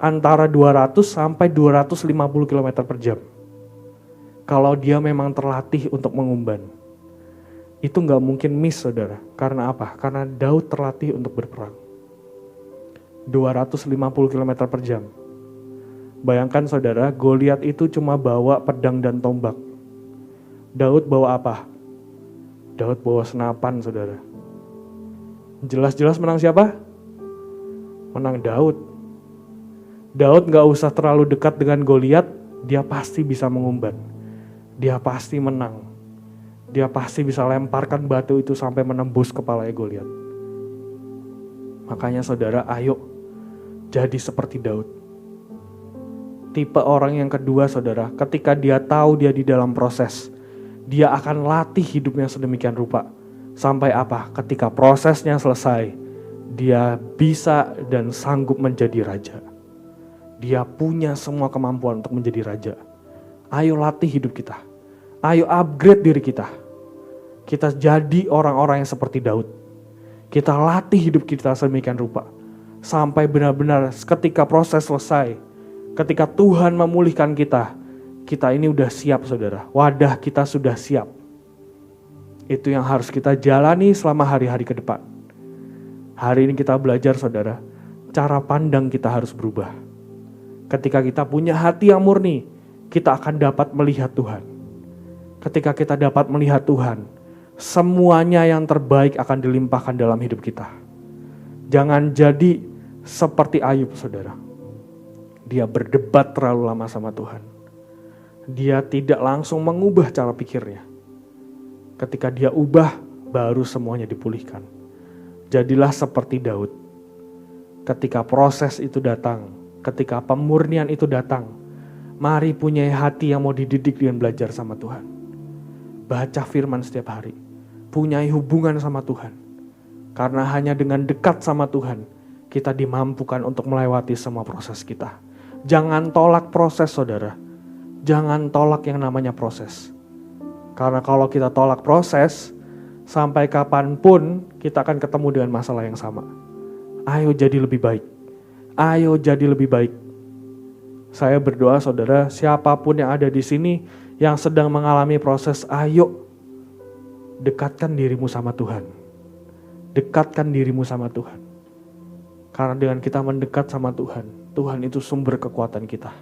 antara 200 sampai 250 km per jam. Kalau dia memang terlatih untuk mengumban. Itu gak mungkin miss, saudara. Karena apa? Karena Daud terlatih untuk berperang. 250 km per jam. Bayangkan, saudara, Goliat itu cuma bawa pedang dan tombak. Daud bawa apa? Daud bawa senapan, saudara. Jelas-jelas menang siapa? Menang Daud. Daud gak usah terlalu dekat dengan Goliat, dia pasti bisa mengumban. Dia pasti menang. Dia pasti bisa lemparkan batu itu sampai menembus kepalanya Goliat. Makanya saudara, ayo jadi seperti Daud. Tipe orang yang kedua, saudara, ketika dia tahu dia di dalam proses, dia akan latih hidupnya sedemikian rupa. Sampai apa? Ketika prosesnya selesai, dia bisa dan sanggup menjadi raja. Dia punya semua kemampuan untuk menjadi raja. Ayo latih hidup kita. Ayo upgrade diri kita. Kita jadi orang-orang yang seperti Daud. Kita latih hidup kita sedemikian rupa. Sampai benar-benar ketika proses selesai, ketika Tuhan memulihkan kita, kita ini udah siap, saudara. Wadah kita sudah siap. Itu yang harus kita jalani selama hari-hari ke depan. Hari ini kita belajar, saudara, cara pandang kita harus berubah. Ketika kita punya hati yang murni, kita akan dapat melihat Tuhan. Ketika kita dapat melihat Tuhan, semuanya yang terbaik akan dilimpahkan dalam hidup kita. Jangan jadi seperti Ayub, saudara. Dia berdebat terlalu lama sama Tuhan. Dia tidak langsung mengubah cara pikirnya. Ketika dia ubah, baru semuanya dipulihkan. Jadilah seperti Daud. Ketika proses itu datang, ketika pemurnian itu datang, mari punya hati yang mau dididik dengan belajar sama Tuhan. Baca firman setiap hari, punyai hubungan sama Tuhan. Karena hanya dengan dekat sama Tuhan, kita dimampukan untuk melewati semua proses kita. Jangan tolak proses, saudara. Jangan tolak yang namanya proses. Karena kalau kita tolak proses, sampai kapanpun kita akan ketemu dengan masalah yang sama. Ayo jadi lebih baik. Ayo jadi lebih baik. Saya berdoa saudara, siapapun yang ada di sini yang sedang mengalami proses, ayo dekatkan dirimu sama Tuhan. Dekatkan dirimu sama Tuhan. Karena dengan kita mendekat sama Tuhan, Tuhan itu sumber kekuatan kita.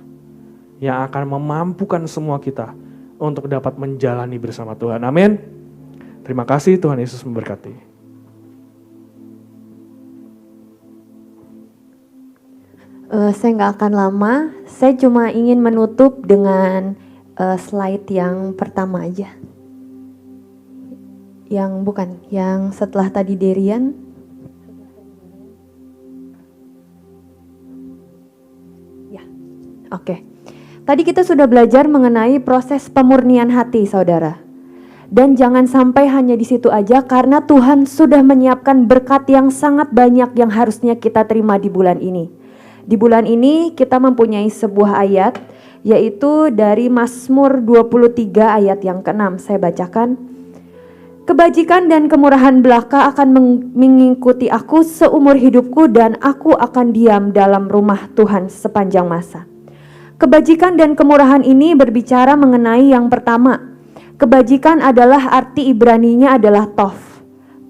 Yang akan memampukan semua kita untuk dapat menjalani bersama Tuhan. Amin. Terima kasih, Tuhan Yesus memberkati. Saya nggak akan lama, saya cuma ingin menutup dengan slide yang pertama aja. Yang setelah tadi Derian. Ya, oke. Tadi kita sudah belajar mengenai proses pemurnian hati, saudara. Dan jangan sampai hanya di situ aja, karena Tuhan sudah menyiapkan berkat yang sangat banyak yang harusnya kita terima di bulan ini. Di bulan ini kita mempunyai sebuah ayat, yaitu dari Mazmur 23 ayat yang ke-6. Saya bacakan. Kebajikan dan kemurahan belaka akan mengikuti aku seumur hidupku, dan aku akan diam dalam rumah Tuhan sepanjang masa. Kebajikan dan kemurahan ini berbicara mengenai yang pertama. Kebajikan adalah arti Ibraninya adalah tov.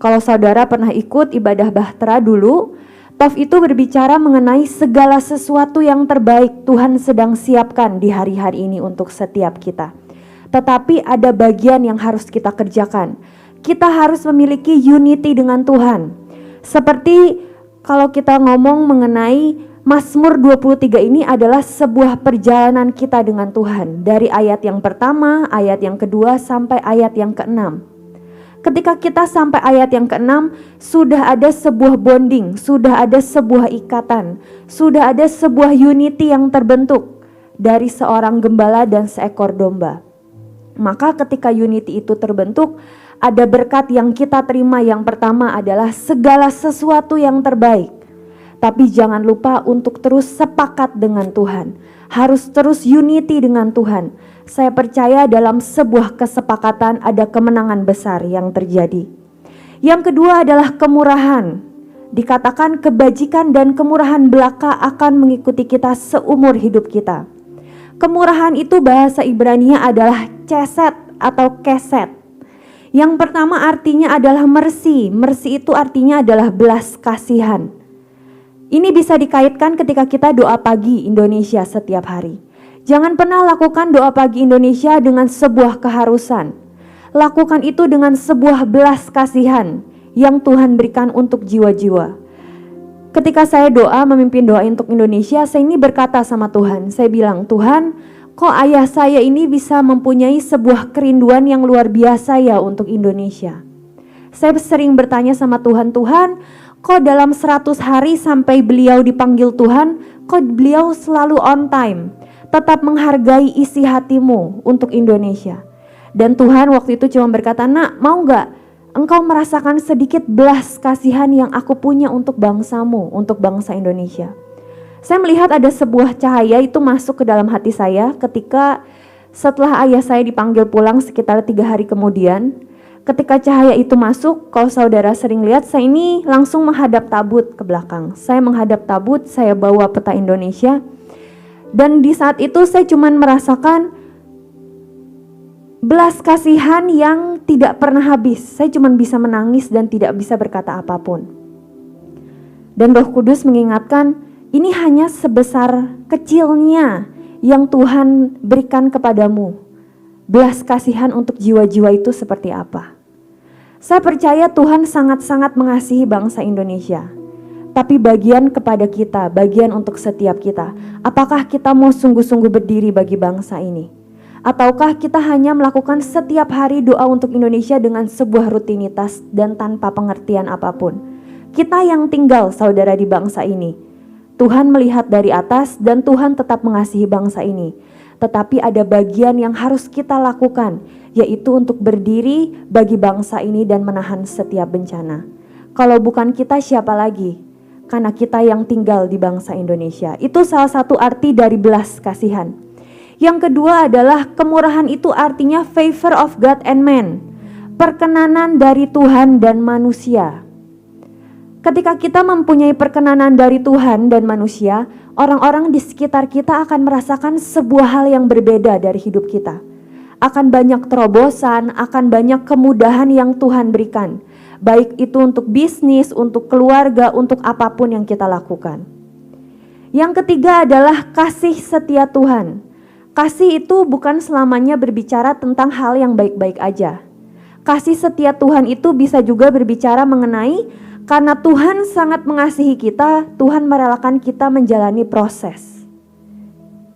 Kalau saudara pernah ikut ibadah bahtera dulu, tov itu berbicara mengenai segala sesuatu yang terbaik Tuhan sedang siapkan di hari-hari ini untuk setiap kita. Tetapi ada bagian yang harus kita kerjakan. Kita harus memiliki unity dengan Tuhan. Seperti kalau kita ngomong mengenai Mazmur 23 ini adalah sebuah perjalanan kita dengan Tuhan. Dari ayat yang pertama, ayat yang kedua, sampai ayat yang ke-6. Ketika kita sampai ayat yang ke-6, sudah ada sebuah bonding, sudah ada sebuah ikatan, sudah ada sebuah unity yang terbentuk dari seorang gembala dan seekor domba. Maka ketika unity itu terbentuk, ada berkat yang kita terima. Yang pertama adalah segala sesuatu yang terbaik. Tapi jangan lupa untuk terus sepakat dengan Tuhan. Harus terus unity dengan Tuhan. Saya percaya dalam sebuah kesepakatan ada kemenangan besar yang terjadi. Yang kedua adalah kemurahan. Dikatakan kebajikan dan kemurahan belaka akan mengikuti kita seumur hidup kita. Kemurahan itu bahasa Ibrani-nya adalah ceset atau keset. Yang pertama artinya adalah mercy. Mercy itu artinya adalah belas kasihan. Ini bisa dikaitkan ketika kita doa pagi Indonesia setiap hari. Jangan pernah lakukan doa pagi Indonesia dengan sebuah keharusan. Lakukan itu dengan sebuah belas kasihan yang Tuhan berikan untuk jiwa-jiwa. Ketika saya doa, memimpin doa untuk Indonesia, saya ini berkata sama Tuhan. Saya bilang, Tuhan, kok ayah saya ini bisa mempunyai sebuah kerinduan yang luar biasa ya untuk Indonesia. Saya sering bertanya sama Tuhan, Tuhan, kok dalam 100 hari sampai beliau dipanggil Tuhan, kok beliau selalu on time, tetap menghargai isi hatimu untuk Indonesia. Dan Tuhan waktu itu cuma berkata, nak, mau gak engkau merasakan sedikit belas kasihan yang aku punya untuk bangsamu, untuk bangsa Indonesia. Saya melihat ada sebuah cahaya itu masuk ke dalam hati saya ketika setelah ayah saya dipanggil pulang sekitar 3 hari kemudian. Ketika cahaya itu masuk, kalau saudara sering lihat, saya ini langsung menghadap tabut ke belakang. Saya menghadap tabut, saya bawa peta Indonesia. Dan di saat itu saya cuma merasakan belas kasihan yang tidak pernah habis. Saya cuma bisa menangis dan tidak bisa berkata apapun. Dan Roh Kudus mengingatkan, ini hanya sebesar kecilnya yang Tuhan berikan kepadamu. Belas kasihan untuk jiwa-jiwa itu seperti apa? Saya percaya Tuhan sangat-sangat mengasihi bangsa Indonesia. Tapi bagian kepada kita, bagian untuk setiap kita. Apakah kita mau sungguh-sungguh berdiri bagi bangsa ini? Ataukah kita hanya melakukan setiap hari doa untuk Indonesia dengan sebuah rutinitas dan tanpa pengertian apapun? Kita yang tinggal, saudara, di bangsa ini, Tuhan melihat dari atas dan Tuhan tetap mengasihi bangsa ini. Tetapi ada bagian yang harus kita lakukan, yaitu untuk berdiri bagi bangsa ini dan menahan setiap bencana. Kalau bukan kita, siapa lagi? Karena kita yang tinggal di bangsa Indonesia. Itu salah satu arti dari belas kasihan. Yang kedua adalah kemurahan itu artinya favor of God and man. Perkenanan dari Tuhan dan manusia. Ketika kita mempunyai perkenanan dari Tuhan dan manusia, orang-orang di sekitar kita akan merasakan sebuah hal yang berbeda dari hidup kita. Akan banyak terobosan, akan banyak kemudahan yang Tuhan berikan. Baik itu untuk bisnis, untuk keluarga, untuk apapun yang kita lakukan. Yang ketiga adalah kasih setia Tuhan. Kasih itu bukan selamanya berbicara tentang hal yang baik-baik aja. Kasih setia Tuhan itu bisa juga berbicara mengenai karena Tuhan sangat mengasihi kita, Tuhan merelakan kita menjalani proses.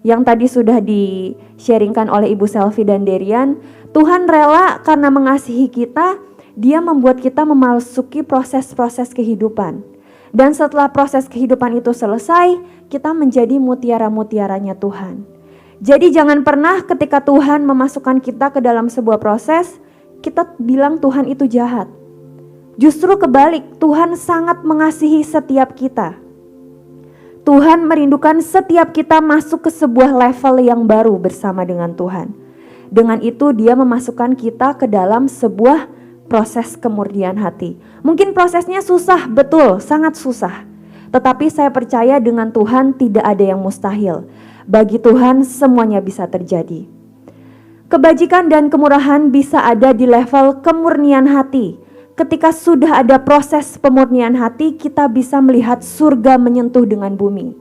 Yang tadi sudah di-sharingkan oleh Ibu Selvi dan Derian, Tuhan rela karena mengasihi kita, Dia membuat kita memasuki proses-proses kehidupan. Dan setelah proses kehidupan itu selesai, kita menjadi mutiara-mutiaranya Tuhan. Jadi jangan pernah ketika Tuhan memasukkan kita ke dalam sebuah proses, kita bilang Tuhan itu jahat. Justru kebalik, Tuhan sangat mengasihi setiap kita. Tuhan merindukan setiap kita masuk ke sebuah level yang baru bersama dengan Tuhan. Dengan itu Dia memasukkan kita ke dalam sebuah proses kemurnian hati. Mungkin prosesnya susah, betul, sangat susah. Tetapi saya percaya dengan Tuhan tidak ada yang mustahil. Bagi Tuhan semuanya bisa terjadi. Kebajikan dan kemurahan bisa ada di level kemurnian hati. Ketika sudah ada proses pemurnian hati, kita bisa melihat surga menyentuh dengan bumi.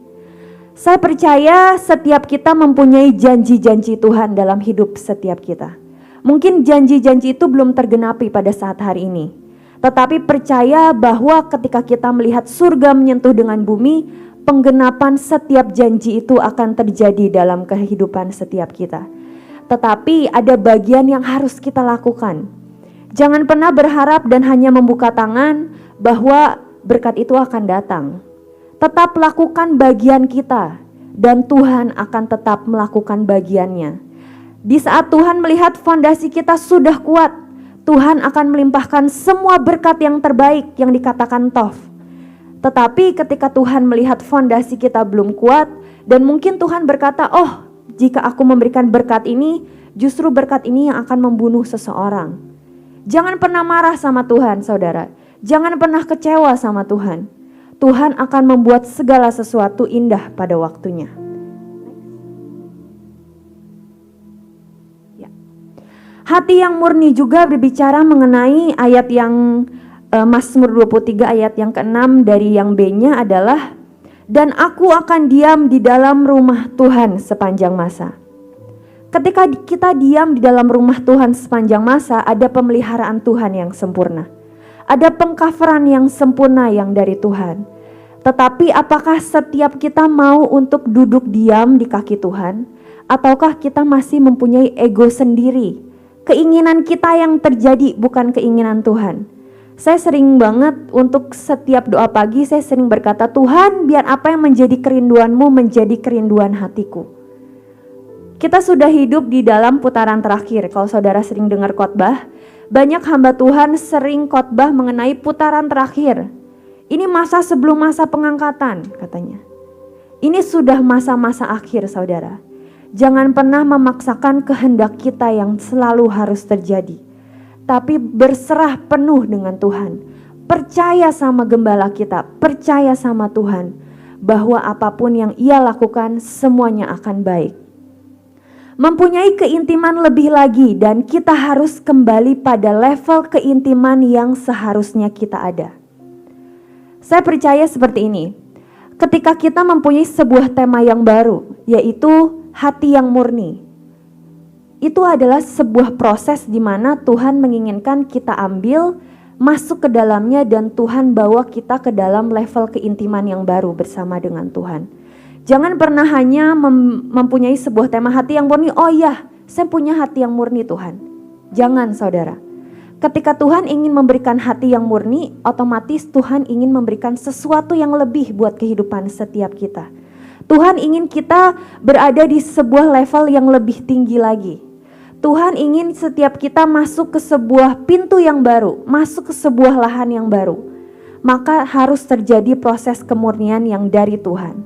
Saya percaya setiap kita mempunyai janji-janji Tuhan dalam hidup setiap kita. Mungkin janji-janji itu belum tergenapi pada saat hari ini. Tetapi percaya bahwa ketika kita melihat surga menyentuh dengan bumi, penggenapan setiap janji itu akan terjadi dalam kehidupan setiap kita. Tetapi ada bagian yang harus kita lakukan. Jangan pernah berharap dan hanya membuka tangan bahwa berkat itu akan datang. Tetap lakukan bagian kita dan Tuhan akan tetap melakukan bagiannya. Di saat Tuhan melihat fondasi kita sudah kuat, Tuhan akan melimpahkan semua berkat yang terbaik yang dikatakan Tov. Tetapi ketika Tuhan melihat fondasi kita belum kuat dan mungkin Tuhan berkata, oh jika aku memberikan berkat ini, justru berkat ini yang akan membunuh seseorang. Jangan pernah marah sama Tuhan, saudara. Jangan pernah kecewa sama Tuhan. Tuhan akan membuat segala sesuatu indah pada waktunya. Hati yang murni juga berbicara mengenai ayat yang Mazmur 23 ayat yang ke-6 dari yang B-nya adalah, dan aku akan diam di dalam rumah Tuhan sepanjang masa. Ketika kita diam di dalam rumah Tuhan sepanjang masa, ada pemeliharaan Tuhan yang sempurna. Ada pengcoveran yang sempurna yang dari Tuhan. Tetapi apakah setiap kita mau untuk duduk diam di kaki Tuhan? Ataukah kita masih mempunyai ego sendiri? Keinginan kita yang terjadi bukan keinginan Tuhan. Saya sering banget untuk setiap doa pagi saya sering berkata, Tuhan biar apa yang menjadi kerinduanmu menjadi kerinduan hatiku. Kita sudah hidup di dalam putaran terakhir. Kalau saudara sering dengar khotbah, banyak hamba Tuhan sering khotbah mengenai putaran terakhir. Ini masa sebelum masa pengangkatan katanya. Ini sudah masa-masa akhir saudara. Jangan pernah memaksakan kehendak kita yang selalu harus terjadi. Tapi berserah penuh dengan Tuhan. Percaya sama gembala kita, percaya sama Tuhan. Bahwa apapun yang Ia lakukan semuanya akan baik. Mempunyai keintiman lebih lagi dan kita harus kembali pada level keintiman yang seharusnya kita ada. Saya percaya seperti ini. Ketika kita mempunyai sebuah tema yang baru, yaitu hati yang murni. Itu adalah sebuah proses di mana Tuhan menginginkan kita ambil, masuk ke dalamnya dan Tuhan bawa kita ke dalam level keintiman yang baru bersama dengan Tuhan. Jangan pernah hanya mempunyai sebuah tema hati yang murni, oh iya saya punya hati yang murni Tuhan. Jangan saudara. Ketika Tuhan ingin memberikan hati yang murni, otomatis Tuhan ingin memberikan sesuatu yang lebih buat kehidupan setiap kita. Tuhan ingin kita berada di sebuah level yang lebih tinggi lagi. Tuhan ingin setiap kita masuk ke sebuah pintu yang baru, masuk ke sebuah lahan yang baru. Maka harus terjadi proses kemurnian yang dari Tuhan.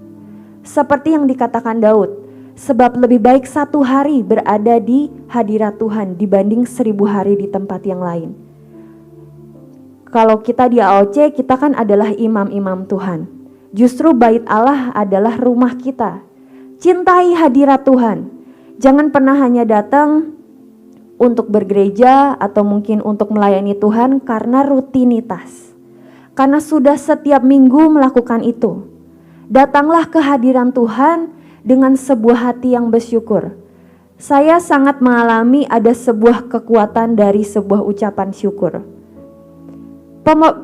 Seperti yang dikatakan Daud, sebab lebih baik 1 hari berada di hadirat Tuhan dibanding 1000 hari di tempat yang lain. Kalau kita di AOC, kita kan adalah imam-imam Tuhan. Justru bait Allah adalah rumah kita. Cintai hadirat Tuhan. Jangan pernah hanya datang untuk bergereja atau mungkin untuk melayani Tuhan karena rutinitas. Karena sudah setiap minggu melakukan itu. Datanglah ke hadirat Tuhan dengan sebuah hati yang bersyukur. Saya sangat mengalami ada sebuah kekuatan dari sebuah ucapan syukur.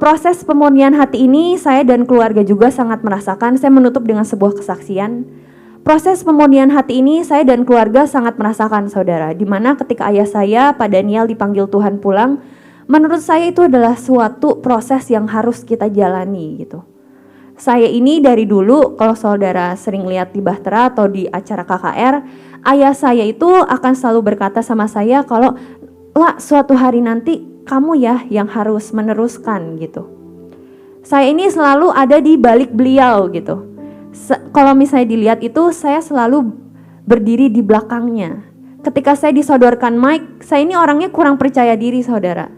Proses pemurnian hati ini saya dan keluarga juga sangat merasakan. Saya menutup dengan sebuah kesaksian. Proses pemurnian hati ini saya dan keluarga sangat merasakan saudara. Dimana ketika ayah saya, Pak Daniel dipanggil Tuhan pulang, menurut saya itu adalah suatu proses yang harus kita jalani gitu. Saya ini dari dulu, kalau saudara sering lihat di Bahtera atau di acara KKR, ayah saya itu akan selalu berkata sama saya kalau, "Lah, suatu hari nanti kamu ya yang harus meneruskan," gitu. Saya ini selalu ada di balik beliau gitu. Kalau misalnya dilihat itu, saya selalu berdiri di belakangnya. Ketika saya disodorkan mic, saya ini orangnya kurang percaya diri saudara.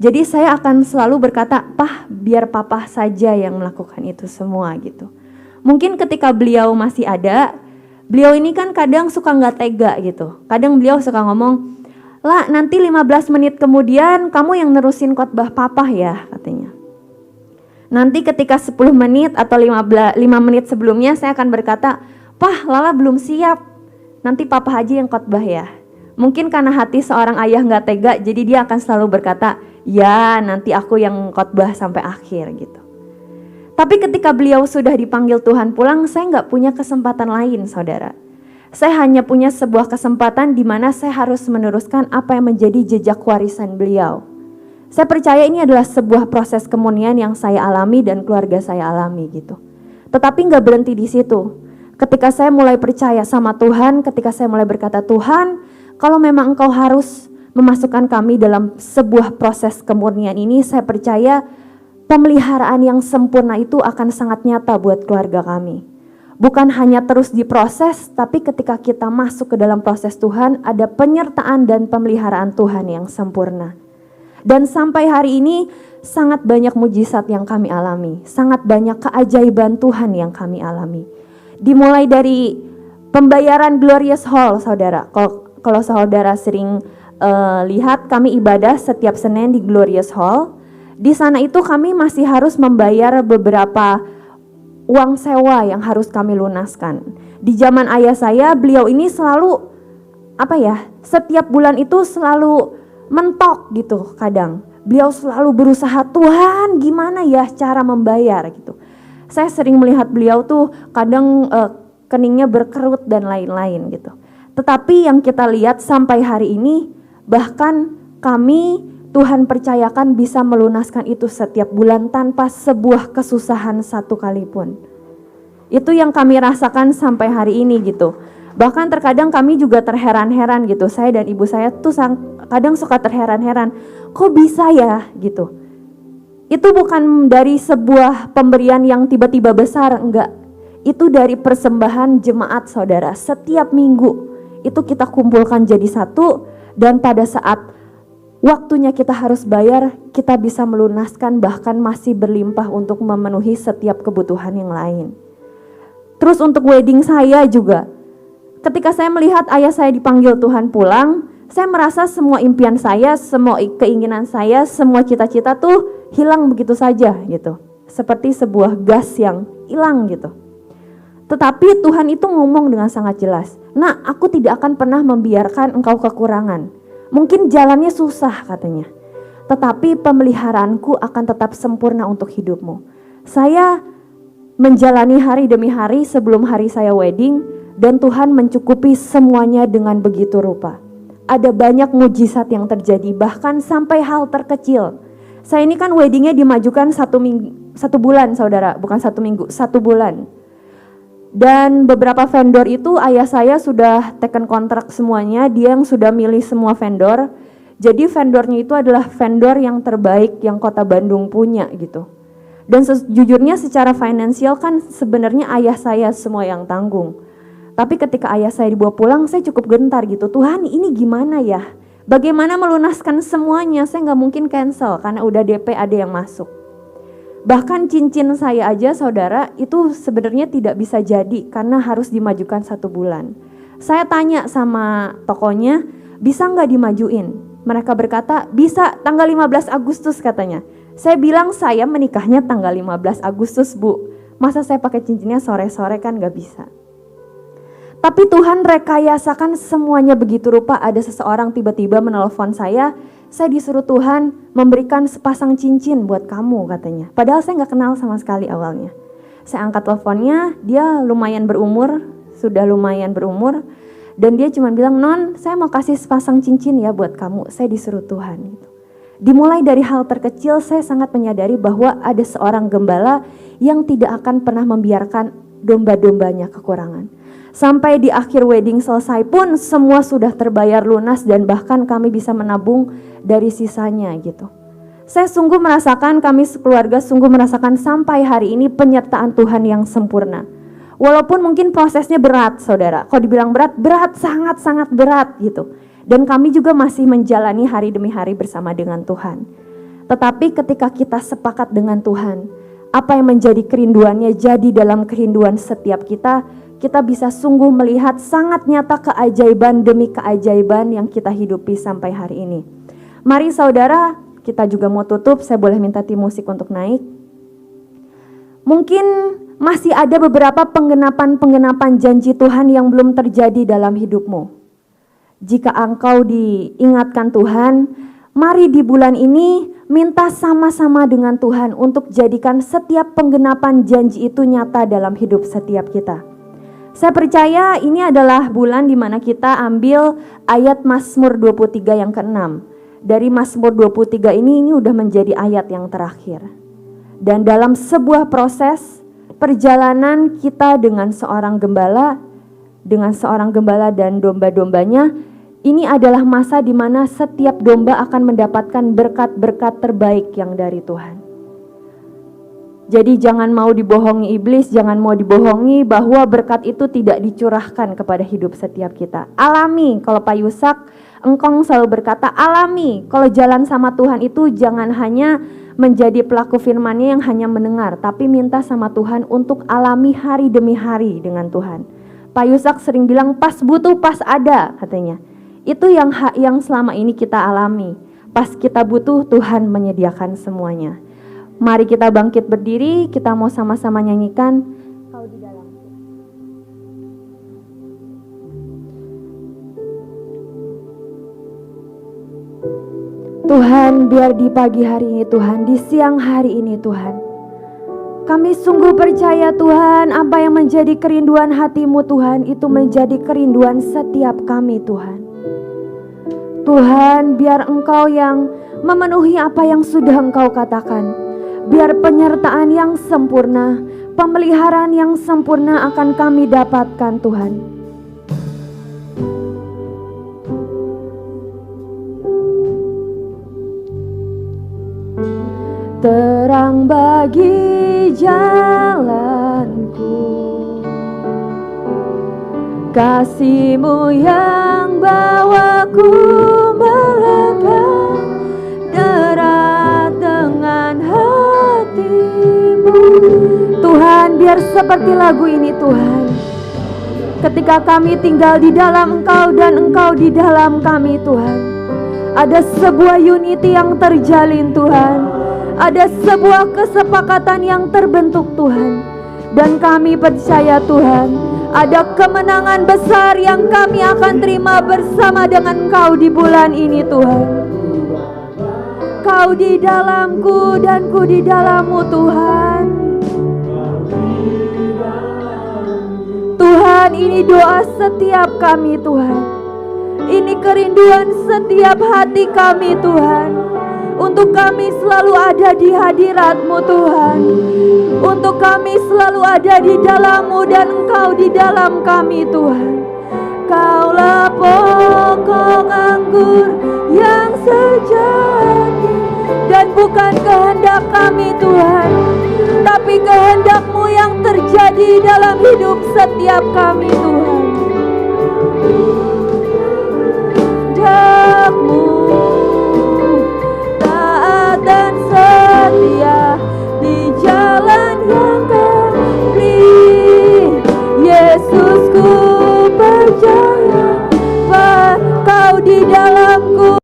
Jadi saya akan selalu berkata, "Pah, biar papa saja yang melakukan itu semua," gitu. Mungkin ketika beliau masih ada, beliau ini kan kadang suka nggak tega gitu. Kadang beliau suka ngomong, "Lah, nanti 15 menit kemudian kamu yang nerusin khotbah papa ya," katanya. Nanti ketika 10 menit atau 5 menit sebelumnya saya akan berkata, "Pah, Lala belum siap, nanti papa aja yang khotbah ya." Mungkin karena hati seorang ayah nggak tega, jadi dia akan selalu berkata, "Ya, nanti aku yang khotbah sampai akhir," gitu. Tapi ketika beliau sudah dipanggil Tuhan pulang, saya nggak punya kesempatan lain saudara. Saya hanya punya sebuah kesempatan di mana saya harus meneruskan apa yang menjadi jejak warisan beliau. Saya percaya ini adalah sebuah proses kemurnian yang saya alami dan keluarga saya alami gitu. Tetapi nggak berhenti di situ. Ketika saya mulai percaya sama Tuhan, ketika saya mulai berkata, "Tuhan, kalau memang Engkau harus memasukkan kami dalam sebuah proses kemurnian ini, saya percaya pemeliharaan yang sempurna itu akan sangat nyata buat keluarga kami. Bukan hanya terus diproses, tapi ketika kita masuk ke dalam proses Tuhan, ada penyertaan dan pemeliharaan Tuhan yang sempurna." Dan sampai hari ini sangat banyak mujizat yang kami alami, sangat banyak keajaiban Tuhan yang kami alami. Dimulai dari pembayaran Glorious Hall saudara. Kalau saudara sering lihat, kami ibadah setiap Senin di Glorious Hall. Di sana itu kami masih harus membayar beberapa uang sewa yang harus kami lunaskan. Di zaman ayah saya, beliau ini selalu setiap bulan itu selalu mentok gitu kadang. Beliau selalu berusaha, "Tuhan, gimana ya cara membayar?" gitu. Saya sering melihat beliau tuh kadang keningnya berkerut dan lain-lain gitu. Tetapi yang kita lihat sampai hari ini, bahkan kami Tuhan percayakan bisa melunaskan itu setiap bulan tanpa sebuah kesusahan satu kali pun. Itu yang kami rasakan sampai hari ini gitu. Bahkan terkadang kami juga terheran-heran gitu. Saya dan ibu saya tuh kadang suka terheran-heran, kok bisa ya gitu. Itu bukan dari sebuah pemberian yang tiba-tiba besar, enggak. Itu dari persembahan jemaat saudara. Setiap minggu itu kita kumpulkan jadi satu, dan pada saat waktunya kita harus bayar, kita bisa melunaskan bahkan masih berlimpah untuk memenuhi setiap kebutuhan yang lain. Terus untuk wedding saya juga, ketika saya melihat ayah saya dipanggil Tuhan pulang, saya merasa semua impian saya, semua keinginan saya, semua cita-cita tuh hilang begitu saja gitu. Seperti sebuah gas yang hilang gitu. Tetapi Tuhan itu ngomong dengan sangat jelas, "Nak, aku tidak akan pernah membiarkan engkau kekurangan. Mungkin jalannya susah," katanya, "tetapi pemeliharaanku akan tetap sempurna untuk hidupmu." Saya menjalani hari demi hari sebelum hari saya wedding, dan Tuhan mencukupi semuanya dengan begitu rupa. ada banyak mujizat yang terjadi, bahkan sampai hal terkecil. Saya ini kan weddingnya dimajukan 1 bulan saudara, bukan 1 minggu, 1 bulan. Dan beberapa vendor itu ayah saya sudah taken kontrak semuanya, dia yang sudah milih semua vendor. Jadi vendornya itu adalah vendor yang terbaik yang Kota Bandung punya gitu. Dan sejujurnya secara finansial kan sebenarnya ayah saya semua yang tanggung. Tapi ketika ayah saya dibawa pulang, saya cukup gentar gitu. Tuhan, ini gimana ya? Bagaimana melunaskan semuanya? Saya nggak mungkin cancel karena udah DP ada yang masuk. Bahkan cincin saya aja saudara itu sebenarnya tidak bisa jadi karena harus dimajukan 1 bulan. Saya tanya sama tokonya, bisa nggak dimajuin? Mereka berkata, bisa, tanggal 15 Agustus katanya. Saya bilang saya menikahnya tanggal 15 Agustus bu. Masa saya pakai cincinnya sore-sore kan nggak bisa. Tapi Tuhan rekayasakan semuanya begitu rupa. Ada seseorang tiba-tiba menelpon saya disuruh Tuhan memberikan sepasang cincin buat kamu katanya. Padahal saya nggak kenal sama sekali awalnya. Saya angkat teleponnya, dia lumayan berumur, sudah lumayan berumur. Dan dia cuma bilang, non saya mau kasih sepasang cincin ya buat kamu, saya disuruh Tuhan. Gitu. Dimulai dari hal terkecil saya sangat menyadari bahwa ada seorang gembala yang tidak akan pernah membiarkan domba-dombanya kekurangan. Sampai di akhir wedding selesai pun semua sudah terbayar lunas dan bahkan kami bisa menabung dari sisanya gitu. Saya sungguh merasakan, kami sekeluarga sungguh merasakan sampai hari ini penyertaan Tuhan yang sempurna. Walaupun mungkin prosesnya berat saudara, kalau dibilang berat sangat-sangat berat gitu. Dan kami juga masih menjalani hari demi hari bersama dengan Tuhan. Tetapi ketika kita sepakat dengan Tuhan, apa yang menjadi kerinduannya jadi dalam kerinduan setiap kita bisa sungguh melihat sangat nyata keajaiban demi keajaiban yang kita hidupi sampai hari ini. Mari saudara, kita juga mau tutup, saya boleh minta tim musik untuk naik. Mungkin masih ada beberapa penggenapan janji Tuhan yang belum terjadi dalam hidupmu. Jika engkau diingatkan Tuhan, mari di bulan ini minta sama-sama dengan Tuhan untuk jadikan setiap penggenapan janji itu nyata dalam hidup setiap kita. Saya percaya ini adalah bulan di mana kita ambil ayat Mazmur 23 yang ke-6. Dari Mazmur 23 ini udah menjadi ayat yang terakhir. Dan dalam sebuah proses perjalanan kita dengan seorang gembala dan domba-dombanya, ini adalah masa di mana setiap domba akan mendapatkan berkat-berkat terbaik yang dari Tuhan. Jadi jangan mau dibohongi iblis, jangan mau dibohongi bahwa berkat itu tidak dicurahkan kepada hidup setiap kita. Alami, kalau Pak Yusak, engkong selalu berkata alami. Kalau jalan sama Tuhan itu jangan hanya menjadi pelaku firman-Nya yang hanya mendengar, tapi minta sama Tuhan untuk alami hari demi hari dengan Tuhan. Pak Yusak sering bilang pas butuh pas ada katanya. Itu yang selama ini kita alami. Pas kita butuh Tuhan menyediakan semuanya. Mari kita bangkit berdiri, kita mau sama-sama nyanyikan Kau di Dalamku. Tuhan, biar di pagi hari ini Tuhan, di siang hari ini Tuhan, kami sungguh percaya Tuhan, apa yang menjadi kerinduan hati-Mu Tuhan, itu menjadi kerinduan setiap kami Tuhan. Tuhan, biar Engkau yang memenuhi apa yang sudah Engkau katakan. Biar penyertaan yang sempurna, pemeliharaan yang sempurna akan kami dapatkan Tuhan. Terang bagi jalanku, kasih-Mu yang bawaku melangkah derat dengan hati-Mu. Tuhan, biar seperti lagu ini Tuhan. Ketika kami tinggal di dalam Engkau dan Engkau di dalam kami Tuhan, ada sebuah unity yang terjalin Tuhan. Ada sebuah kesepakatan yang terbentuk Tuhan. Dan kami percaya Tuhan, ada kemenangan besar yang kami akan terima bersama dengan Engkau di bulan ini Tuhan. Kau di dalamku dan ku di dalam-Mu Tuhan. Tuhan, ini doa setiap kami Tuhan. Ini kerinduan setiap hati kami Tuhan, untuk kami selalu ada di hadirat-Mu Tuhan, untuk kami selalu ada di dalam-Mu dan Engkau di dalam kami Tuhan. Kaulah pokok anggur yang sejati, dan bukan kehendak kami Tuhan, tapi kehendak-Mu yang terjadi dalam hidup setiap kami Tuhan.